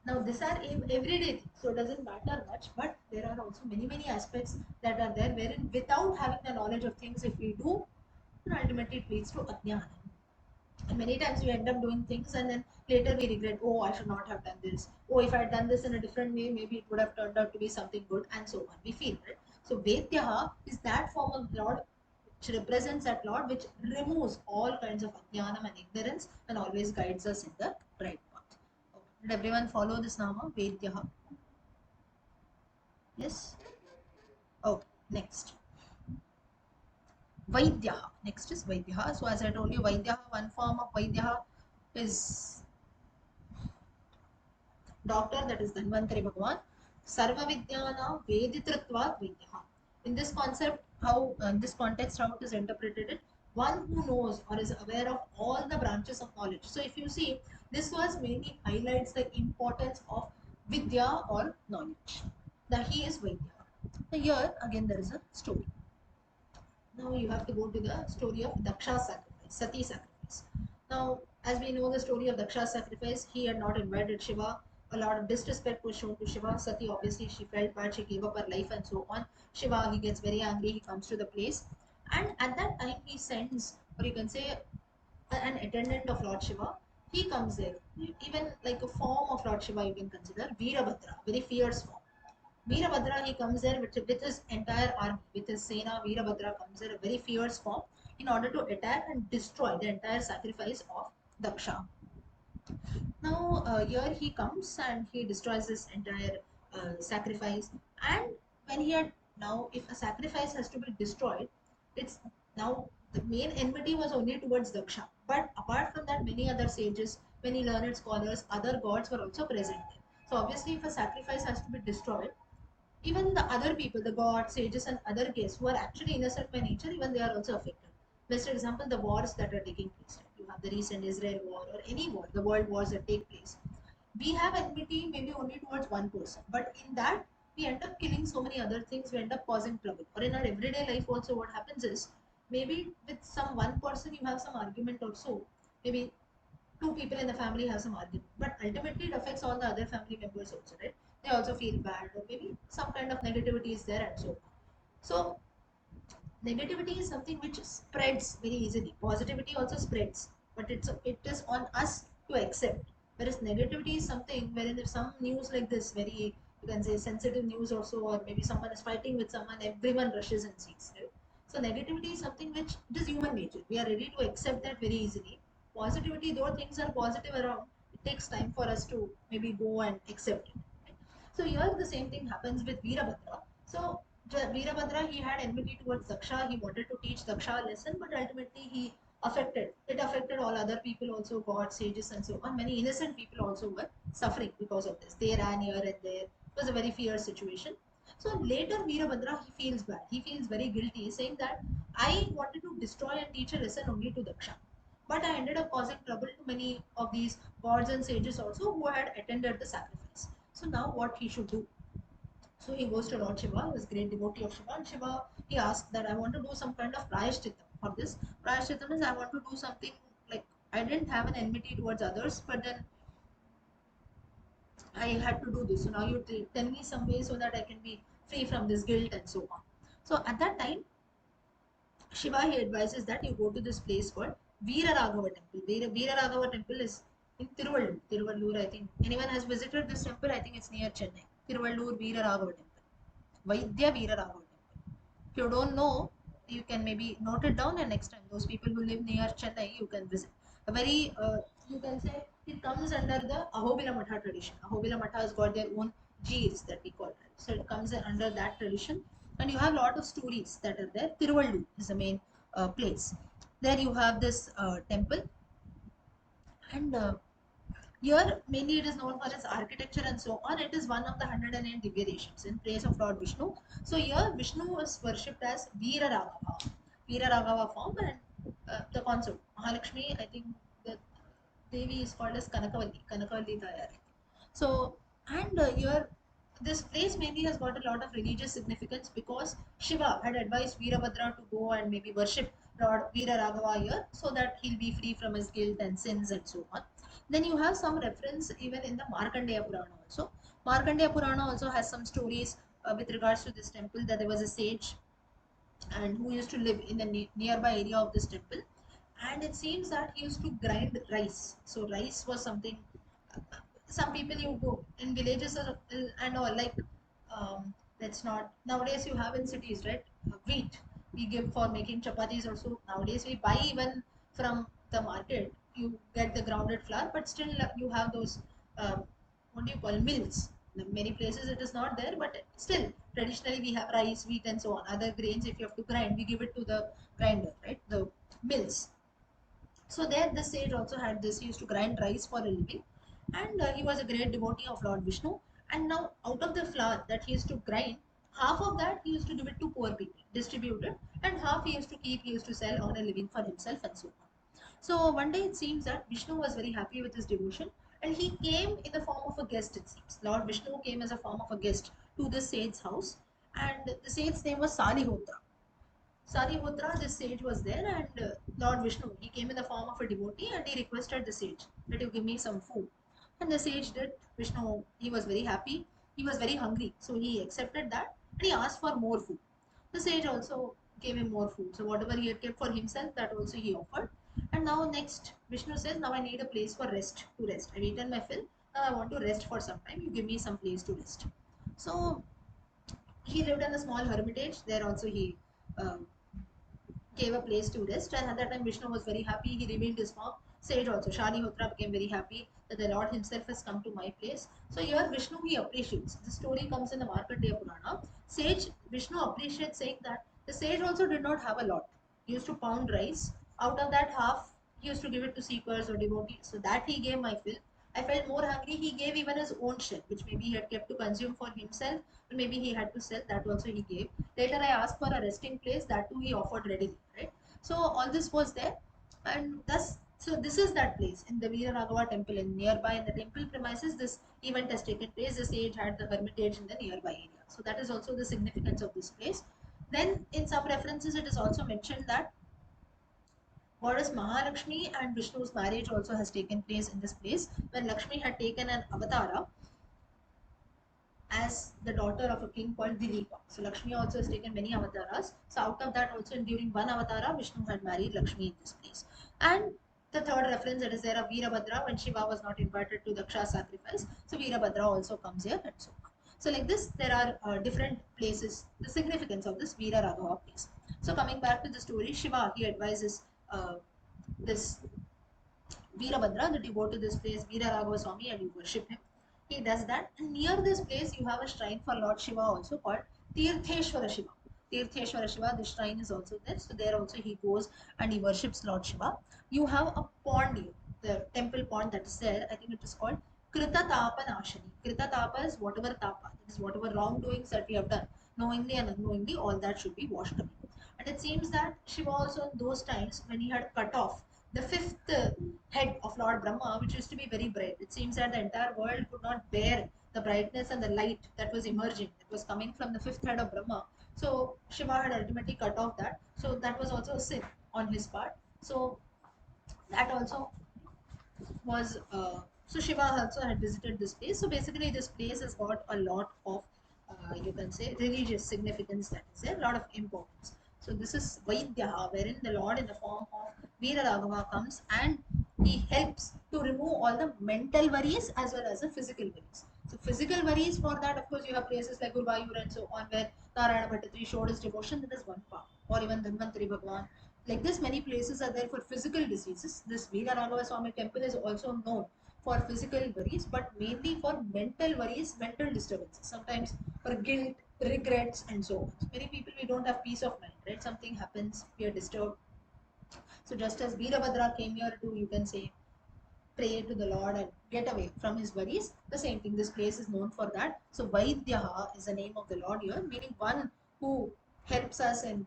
Now these are everyday things, so it doesn't matter much, but there are also many aspects that are there wherein without having the knowledge of things, if we do, then ultimately it leads to ajnana. And many times we end up doing things and then later we regret, oh, I should not have done this. Oh, if I had done this in a different way, maybe it would have turned out to be something good, and so on. We feel, right? So Vedyaha is that form of Lord which represents that Lord which removes all kinds of ajnanam and ignorance and always guides us in the right path. Okay. Did everyone follow this Nama, Vedyaha? Yes? Okay, next. Vaidyaha. Next is Vaidyaha. So as I told you, Vaidyaha, one form of Vaidyaha is doctor, that is Dhanvantari Bhagavan. Sarva Vidyana Veditritva Vidyaha. In this concept, how in this context, how it is interpreted, it one who knows or is aware of all the branches of knowledge. So if you see, this was mainly highlights the importance of Vidya or knowledge. That he is Vaidya. Now here again there is a story. Now you have to go to the story of Daksha's sacrifice, Sati sacrifice. Now, as we know the story of Daksha's sacrifice, he had not invited Shiva. A lot of disrespect was shown to Shiva. Sati, obviously, she felt bad, she gave up her life and so on. Shiva, he gets very angry, he comes to the place. And at that time, he sends, or you can say, an attendant of Lord Shiva. He comes there, even like a form of Lord Shiva, you can consider Veerabhadra, very fierce form. Veerabhadra, he comes there with his entire army, with his Sena. Veerabhadra comes there, a very fierce form, in order to attack and destroy the entire sacrifice of Daksha. Now, here he comes and he destroys this entire sacrifice. And when he had, now, if a sacrifice has to be destroyed, it's now the main enmity was only towards Daksha. But apart from that, many other sages, many learned scholars, other gods were also present there. So obviously, if a sacrifice has to be destroyed, even the other people, the gods, sages, and other guests who are actually innocent by nature, even they are also affected. Best example, the wars that are taking place. Right? You have the recent Israel war or any war, the world wars that take place. We have enmity maybe only towards one person, but in that we end up killing so many other things. We end up causing trouble. Or in our everyday life, also, what happens is maybe with some one person you have some argument also. Maybe two people in the family have some argument, but ultimately it affects all the other family members also, right? They also feel bad, or maybe some kind of negativity is there, and so on. So negativity is something which spreads very easily. Positivity also spreads, but it is on us to accept. Whereas negativity is something wherein if some news like this, very, you can say, sensitive news also, or maybe someone is fighting with someone, everyone rushes and sees, right? So negativity is something which it is human nature. We are ready to accept that very easily. Positivity, though things are positive around, it takes time for us to maybe go and accept it. Right? So here the same thing happens with Veerabhadra. So Veerabhadra, he had enmity towards Daksha. He wanted to teach Daksha a lesson, but ultimately it affected all other people also, gods, sages, and so on. Many innocent people also were suffering because of this. They ran here and there. It was a very fierce situation. So later, Veerabhadra, he feels bad. He feels very guilty, saying that I wanted to destroy and teach a lesson only to Daksha. But I ended up causing trouble to many of these gods and sages also who had attended the sacrifice. So now what he should do? So he goes to Lord Shiva, who is great devotee of Shiva. And Shiva, he asks that I want to do some kind of prayashchitam for this. Prayashchitam is I want to do something like I didn't have an enmity towards others, but then I had to do this. So now you tell me some way so that I can be free from this guilt and so on. So at that time, Shiva, he advises that you go to this place called Veera Raghava temple. Veera Raghava temple is in Tiruvallur. Tiruvallur, I think. Anyone has visited this temple? I think it's near Chennai. Tiruvallur Veera Raghava temple. Vaidya Veera Raghava temple. If you don't know, you can maybe note it down, and next time those people who live near Chennai, you can visit. A very, you can say, it comes under the Ahobila Matha tradition. Ahobila Matha has got their own Gs that we call it. So it comes under that tradition, and you have a lot of stories that are there. Tiruvallur is the main place. There you have this temple, and here, mainly it is known for its architecture and so on. It is one of the 108 Divya in praise of Lord Vishnu. So here, Vishnu is worshipped as Veera Raghava, Veera Raghava form, and the consort Mahalakshmi. I think the Devi is called as Kanakavalli, Kanakavalli Tayar. So, and here, this place mainly has got a lot of religious significance because Shiva had advised Veerabhadra to go and maybe worship Lord Veera Raghava here so that he'll be free from his guilt and sins and so on. Then you have some reference even in the Markandeya Purana also. Markandeya Purana also has some stories with regards to this temple, that there was a sage and who used to live in the nearby area of this temple, and it seems that he used to grind rice. So rice was something, some people you go in villages and all, like, let's not, nowadays you have in cities, right? Wheat we give for making chapatis also. Nowadays we buy even from the market, you get the grounded flour, but still you have those, what do you call, mills. In many places it is not there, but still traditionally we have rice, wheat, and so on. Other grains, if you have to grind, we give it to the grinder, right? The mills. So there, the sage also had this. He used to grind rice for a living, and he was a great devotee of Lord Vishnu. And now, out of the flour that he used to grind, half of that he used to give it to poor people, distribute it, and half he used to keep. He used to sell on a living for himself and so on. So one day it seems that Vishnu was very happy with his devotion, and he came in the form of a guest. It seems Lord Vishnu came as a form of a guest to the sage's house, and the sage's name was Salihotra. Sariputra, this sage was there, and Lord Vishnu, he came in the form of a devotee, and he requested the sage that you give me some food. And the sage did. Vishnu, he was very happy. He was very hungry, so he accepted that, and he asked for more food. The sage also gave him more food. So whatever he had kept for himself, that also he offered. And now next, Vishnu says, now I need a place for rest, to rest. I've eaten my fill. Now I want to rest for some time. You give me some place to rest. So he lived in a small hermitage. There also he gave a place to rest. And at that time, Vishnu was very happy. He revealed his form. Sage also, Shalihotra became very happy that the Lord himself has come to my place. So here Vishnu he appreciates. The story comes in the Markandeya Purana. Sage Vishnu appreciates, saying that the sage also did not have a lot. He used to pound rice. Out of that half, he used to give it to seekers or devotees. So that he gave my fill. I felt more hungry. He gave even his own shell, which maybe he had kept to consume for himself, or maybe he had to sell. That also he gave. Later, I asked for a resting place. That too he offered readily. Right. So all this was there, and thus, so this is that place in the Veera Raghava temple, in nearby in the temple premises. This event has taken place. The sage had the hermitage in the nearby area. So that is also the significance of this place. Then, in some references, it is also mentioned that Goddess Mahalakshmi and Vishnu's marriage also has taken place in this place when Lakshmi had taken an avatara as the daughter of a king called Dilipa. So Lakshmi also has taken many avataras. So out of that also during one avatara, Vishnu had married Lakshmi in this place. And the third reference that is there of Veerabhadra when Shiva was not invited to Daksha sacrifice. So Veerabhadra also comes here and so on. So like this, there are different places, the significance of this Veera Raghava place. So coming back to the story, Shiva, he advises this Veerabhadra that you go to this place, Veera Raghava Swami, and you worship him. He does that. And near this place, you have a shrine for Lord Shiva also called Tirtheshwara Shiva. Tirtheshwara Shiva, this shrine is also there. So there also he goes and he worships Lord Shiva. You have a pond here, the temple pond that is there. I think it is called Krita Tapa Nashani. Krita Tapa is whatever tapa, that is whatever wrongdoings that we have done, knowingly and unknowingly, all that should be washed away. And it seems that Shiva also in those times when he had cut off the fifth head of Lord Brahma, which used to be very bright. It seems that the entire world could not bear the brightness and the light that was emerging, that was coming from the fifth head of Brahma. So Shiva had ultimately cut off that. So that was also a sin on his part. So that also was so Shiva also had visited this place. So basically, this place has got a lot of you can say religious significance, that is there, a lot of importance. So this is Vaidyaha, wherein the Lord in the form of Veera Raghava comes and he helps to remove all the mental worries as well as the physical worries. So physical worries, for that of course you have places like Guruvayur and so on where Narayana Bhattatri showed his devotion. That is one part. Or even Dhanvantari Bhagwan, like this, many places are there for physical diseases. This Veera Raghava Swami temple is also known for physical worries, but mainly for mental worries, mental disturbances. Sometimes for guilt, regrets, and so on. So many people, we don't have peace of mind, right? Something happens, we are disturbed. So just as Veerabhadra came here to, you can say, pray to the Lord and get away from his worries, the same thing. This place is known for that. So Vaidyaha is the name of the Lord here, meaning one who helps us in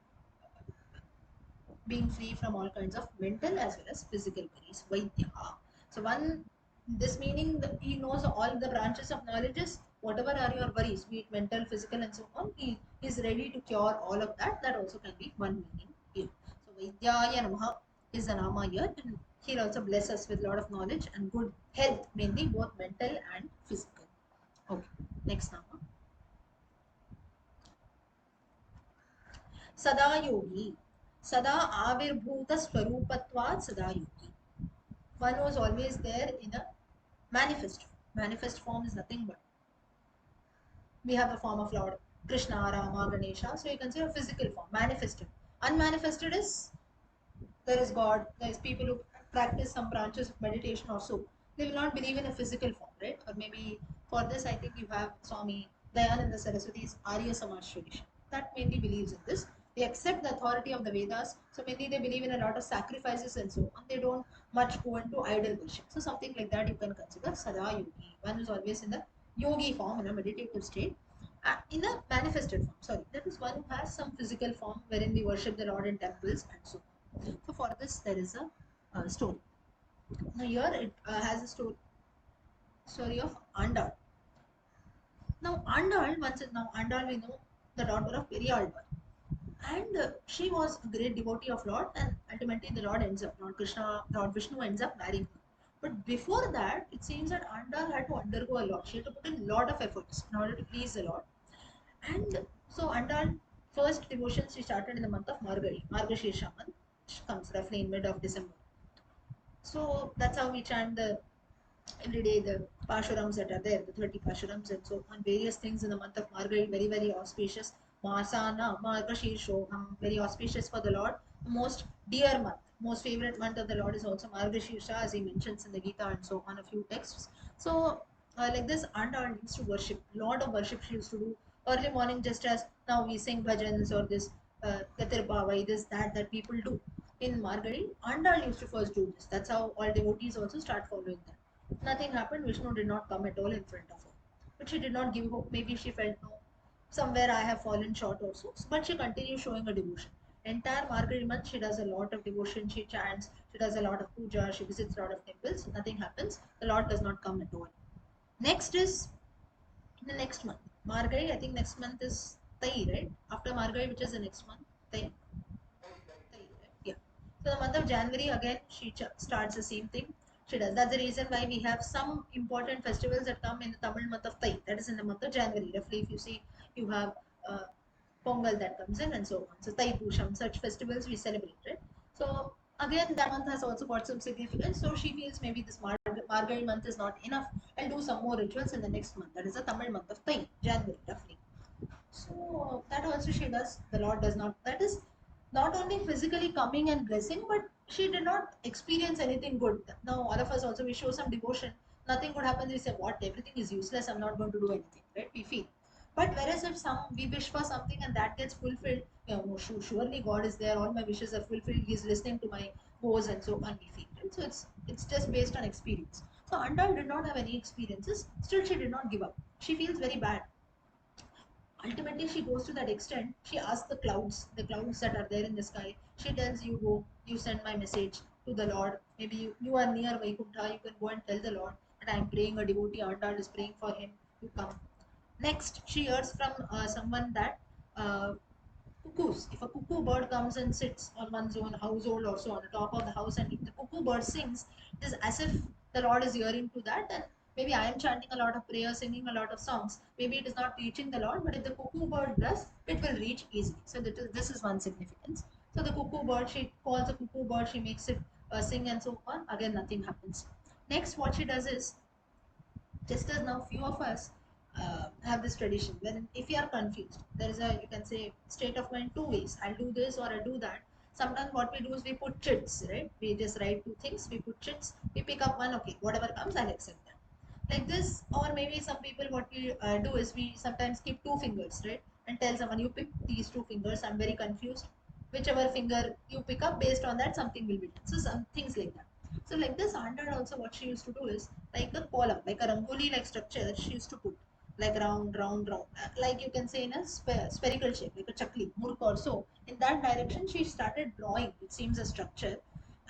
being free from all kinds of mental as well as physical worries. Vaidya. So one, this meaning that he knows all the branches of knowledges, whatever are your worries, be it mental, physical, and so on, he is ready to cure all of that. That also can be one meaning here. So Vaidyaya Namaha is the Nama here, and he'll also bless us with a lot of knowledge and good health, mainly both mental and physical. Okay, next Nama. Sada Yogi. Sada Avirbhuta Swarupatvat Sada Yogi. One was always there in a manifest form. Manifest form is nothing but we have the form of Lord Krishna, Rama, Ganesha. So you can say a physical form, manifested. Unmanifested is there is God, there is people who practice some branches of meditation or so. They will not believe in a physical form, right? Or maybe for this, I think you have Swami Dayananda Saraswati's Arya Samaj tradition. That mainly believes in this. They accept the authority of the Vedas, so mainly they believe in a lot of sacrifices and so on. They don't much go into idol worship. So something like that you can consider Sada Yogi. One who is always in the yogi form, in a meditative state. In a manifested form, sorry, that is one who has some physical form wherein we worship the Lord in temples and so on. So for this, there is a story. Now here it has a story of Andal. Now Andal, once now Andal we know the daughter of Periyalvar, and she was a great devotee of Lord, and ultimately the Lord ends up, Lord Krishna, Lord Vishnu ends up marrying her. But before that, it seems that Andal had to undergo a lot. She had to put in a lot of efforts in order to please the Lord. And so Andal first devotion she started in the month of Margari, Margashirsha month, which comes roughly in mid of December. So that's how we chant the every day the Pashurams that are there, the 30 Pashurams and so on, various things in the month of Margari, very, very auspicious. Masana, Margashirshoham, very auspicious for the Lord. The most dear month, most favorite month of the Lord is also Margashirsha, as he mentions in the Gita and so on, a few texts. So, like this, Anda used to worship, lot of worship she used to do early morning, just as now we sing bhajans or this Katir Bhavai, this, that people do in Margari. Andal used to first do this. That's how all devotees also start following that. Nothing happened. Vishnu did not come at all in front of her. But she did not give hope. Maybe she felt, no, somewhere I have fallen short also. But she continues showing her devotion. Entire Margari month, she does a lot of devotion. She chants. She does a lot of puja. She visits a lot of temples. Nothing happens. The Lord does not come at all. Next is the next month. Margari, I think next month is Tai, right? After Margari, which is the next month? Tai. Yeah. So the month of January again she starts the same thing. She does. That's the reason why we have some important festivals that come in the Tamil month of Tai. That is in the month of January. Roughly, if you see, you have Pongal that comes in and so on. So Tai Pusham, such festivals we celebrate, right? So Again, that month has also got some significance. So she feels maybe this Margari month is not enough. I'll do some more rituals in the next month. That is the Tamil month of Thai, January, roughly. So that also she does. The Lord does not. That is not only physically coming and blessing, but she did not experience anything good. Now all of us also we show some devotion. Nothing good happens. We say, "What? Everything is useless. I'm not going to do anything." Right? We feel. But whereas if some we wish for something and that gets fulfilled, surely God is there. All my wishes are fulfilled. He's listening to my woes and so on. We feel. Right? So it's just based on experience. So Andal did not have any experiences. Still, she did not give up. She feels very bad. Ultimately she goes to that extent. She asks the clouds that are there in the sky. She tells you, go, you send my message to the Lord. Maybe you are near Vaikuntha, you can go and tell the Lord that I am praying, a devotee Andal is praying for him, you come. Next she hears from someone that uh, cuckoos. If a cuckoo bird comes and sits on one's own household or so on the top of the house, and if the cuckoo bird sings, it is as if the Lord is hearing to that. And maybe I am chanting a lot of prayers, singing a lot of songs. Maybe it is not reaching the Lord, but if the cuckoo bird does, it will reach easily. So this is one significance. So the cuckoo bird, she calls the cuckoo bird, she makes it sing and so on. Again, nothing happens. Next, what she does is, just as now few of us have this tradition wherein if you are confused, there is a, you can say, state of mind two ways. I'll do this or I'll do that. Sometimes what we do is we put chits, right? We just write two things, we put chits, we pick up one, okay, whatever comes I'll accept that, like this. Or maybe some people, what we do is we sometimes keep two fingers, right, and tell someone, you pick these two fingers, I'm very confused, whichever finger you pick up, based on that something will be done. So some things like that. So like this Andal also, what she used to do is, like a column, like a rangoli like structure, she used to put like round, round, round, like you can say in a spherical shape, like a chakli, murk or so. In that direction, she started drawing, it seems, a structure.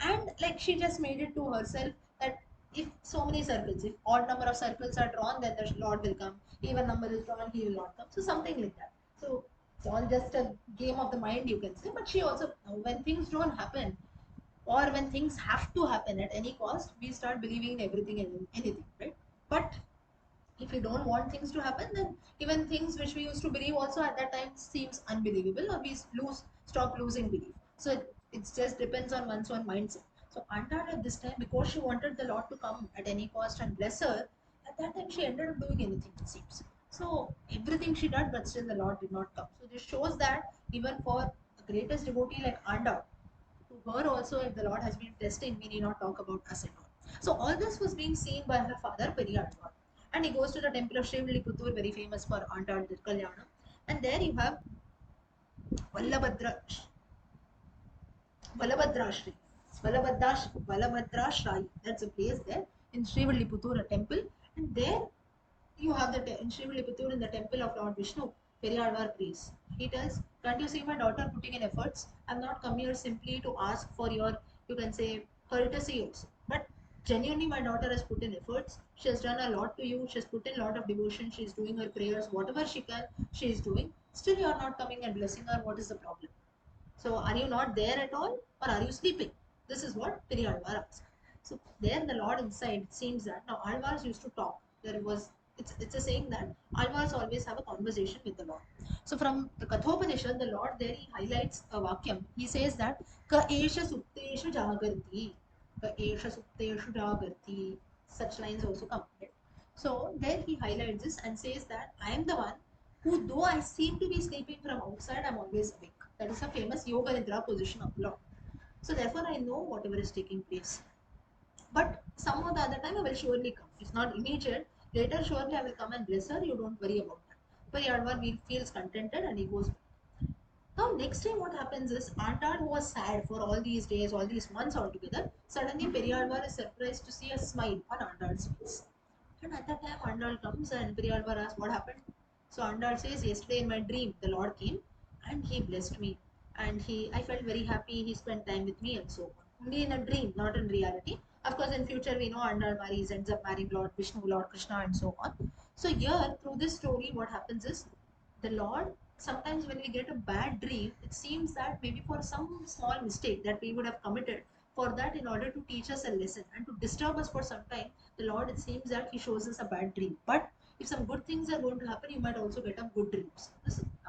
And like she just made it to herself that if so many circles, if odd number of circles are drawn, then the Lord will come. Even number is drawn, he will not come. So something like that. So it's all just a game of the mind, you can say. But she also, when things don't happen, or when things have to happen at any cost, we start believing in everything and anything, right? But if we don't want things to happen, then even things which we used to believe also at that time seems unbelievable, or we stop losing belief. So it just depends on one's own mindset. So Anta at this time, because she wanted the Lord to come at any cost and bless her, at that time she ended up doing anything, it seems. So everything she did, but still the Lord did not come. So this shows that even for the greatest devotee like Anda, to her also, if the Lord has been testing, we need not talk about us at all. So all this was being seen by her father, Periyalvar. And he goes to the temple of Srivilliputtur, very famous for Andal Kalyanam. And there you have Vallabhadra, Valabhadrashri. Valabhadrashri. That's a place there in Srivilliputtur, a temple. And there you have in Srivilliputtur, in the temple of Lord Vishnu, Periyalvar prays. He tells, can't you see my daughter putting in efforts? I'm not come here simply to ask for your, you can say, courtesy also. But genuinely, my daughter has put in efforts. She has done a lot to you. She has put in a lot of devotion. She is doing her prayers, whatever she can, she is doing. Still, you are not coming and blessing her. What is the problem? So, are you not there at all, or are you sleeping? This is what Periyalvar asks. So, there the Lord inside, it seems that now Alvars used to talk. There was, it's a saying that Alvars always have a conversation with the Lord. So, from the Kathopanishad, the Lord there he highlights a vakyam. He says that Ka esha sukteshu jagarti. Ka esha sukteshu jagarti. Such lines also come. Right? So, there he highlights this and says that I am the one who, though I seem to be sleeping from outside, I'm always awake. That is a famous Yoga Nidra position of Lord. So therefore, I know whatever is taking place. But some or the other time, I will surely come. If not immediate, later surely I will come and bless her. You don't worry about that. But Yadvar feels contented and he goes. Now, next time, what happens is Andal, who was sad for all these days, all these months altogether, suddenly Periyalvar is surprised to see a smile on Andal's face. And at that time, Andal comes and Periyalvar asks, what happened? So Andal says, yesterday in my dream, the Lord came and he blessed me. And I felt very happy. He spent time with me and so on. Only in a dream, not in reality. Of course, in future, we know Andal marries, ends up marrying Lord Vishnu, Lord Krishna, and so on. So here, through this story, what happens is the Lord, sometimes when we get a bad dream, it seems that maybe for some small mistake that we would have committed, for that, in order to teach us a lesson and to disturb us for some time, the Lord, it seems that he shows us a bad dream. But if some good things are going to happen, you might also get a good dreams.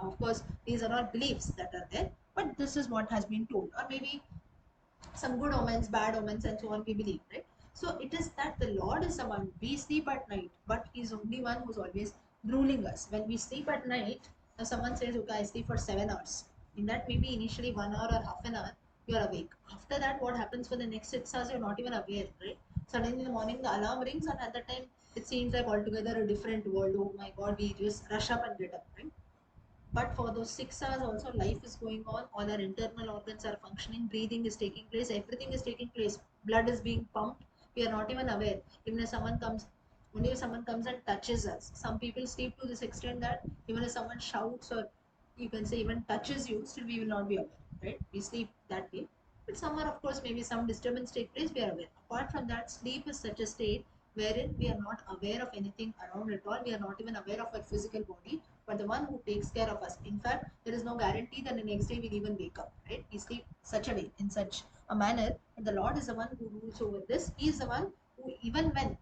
Of course, these are all beliefs that are there, but this is what has been told. Or maybe some good omens, bad omens, and so on, we believe, right? So it is that the Lord is the one. We sleep at night, but He's only one who's always ruling us. When we sleep at night, now someone says, okay, I sleep for 7 hours. In that, maybe initially 1 hour or half an hour, you're awake. After that, what happens for the next 6 hours, you're not even aware, right? Suddenly in the morning, the alarm rings, and at that time, it seems like altogether a different world. Oh my God, we just rush up and get up, right? But for those 6 hours also, life is going on, all our internal organs are functioning, breathing is taking place, everything is taking place, blood is being pumped, we are not even aware. Even if someone comes, only if someone comes and touches us. Some people sleep to this extent that even if someone shouts, or you can say even touches you, still we will not be aware, right? We sleep that way. But somewhere, of course, maybe some disturbance take place, we are aware. Apart from that, sleep is such a state wherein we are not aware of anything around at all. We are not even aware of our physical body, but the one who takes care of us. In fact, there is no guarantee that the next day we'll even wake up, right? We sleep such a way, in such a manner, and the Lord is the one who rules over this. He is the one who, even when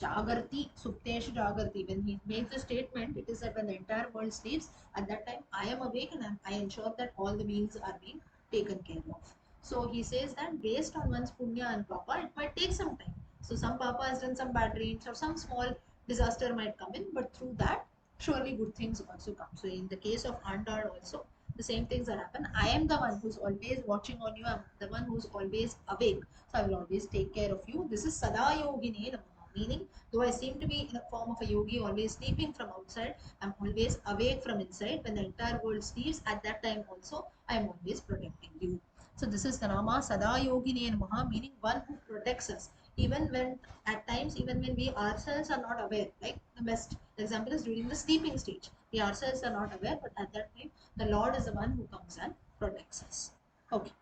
Jagarti, Supteshu Jagarti, when he makes the statement, it is that when the entire world sleeps, at that time I am awake and I ensure that all the beings are being taken care of. So he says that based on one's punya and papa, it might take some time. So some papa has done some bad dreams or some small disaster might come in, but through that, surely good things also come. So in the case of Andar also, the same things that happen. I am the one who's always watching on you. I'm the one who's always awake. So I will always take care of you. This is Sada Yogini Namaha, meaning though I seem to be in a form of a yogi, always sleeping from outside, I'm always awake from inside. When the entire world sleeps, at that time also, I am always protecting you. So this is the Nama Sada Yogini Namaha, meaning one who protects us. Even when, at times, even when we ourselves are not aware, like the best example is during the sleeping stage. We ourselves are not aware, but at that time, the Lord is the one who comes and protects us. Okay,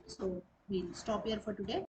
so we'll stop here for today.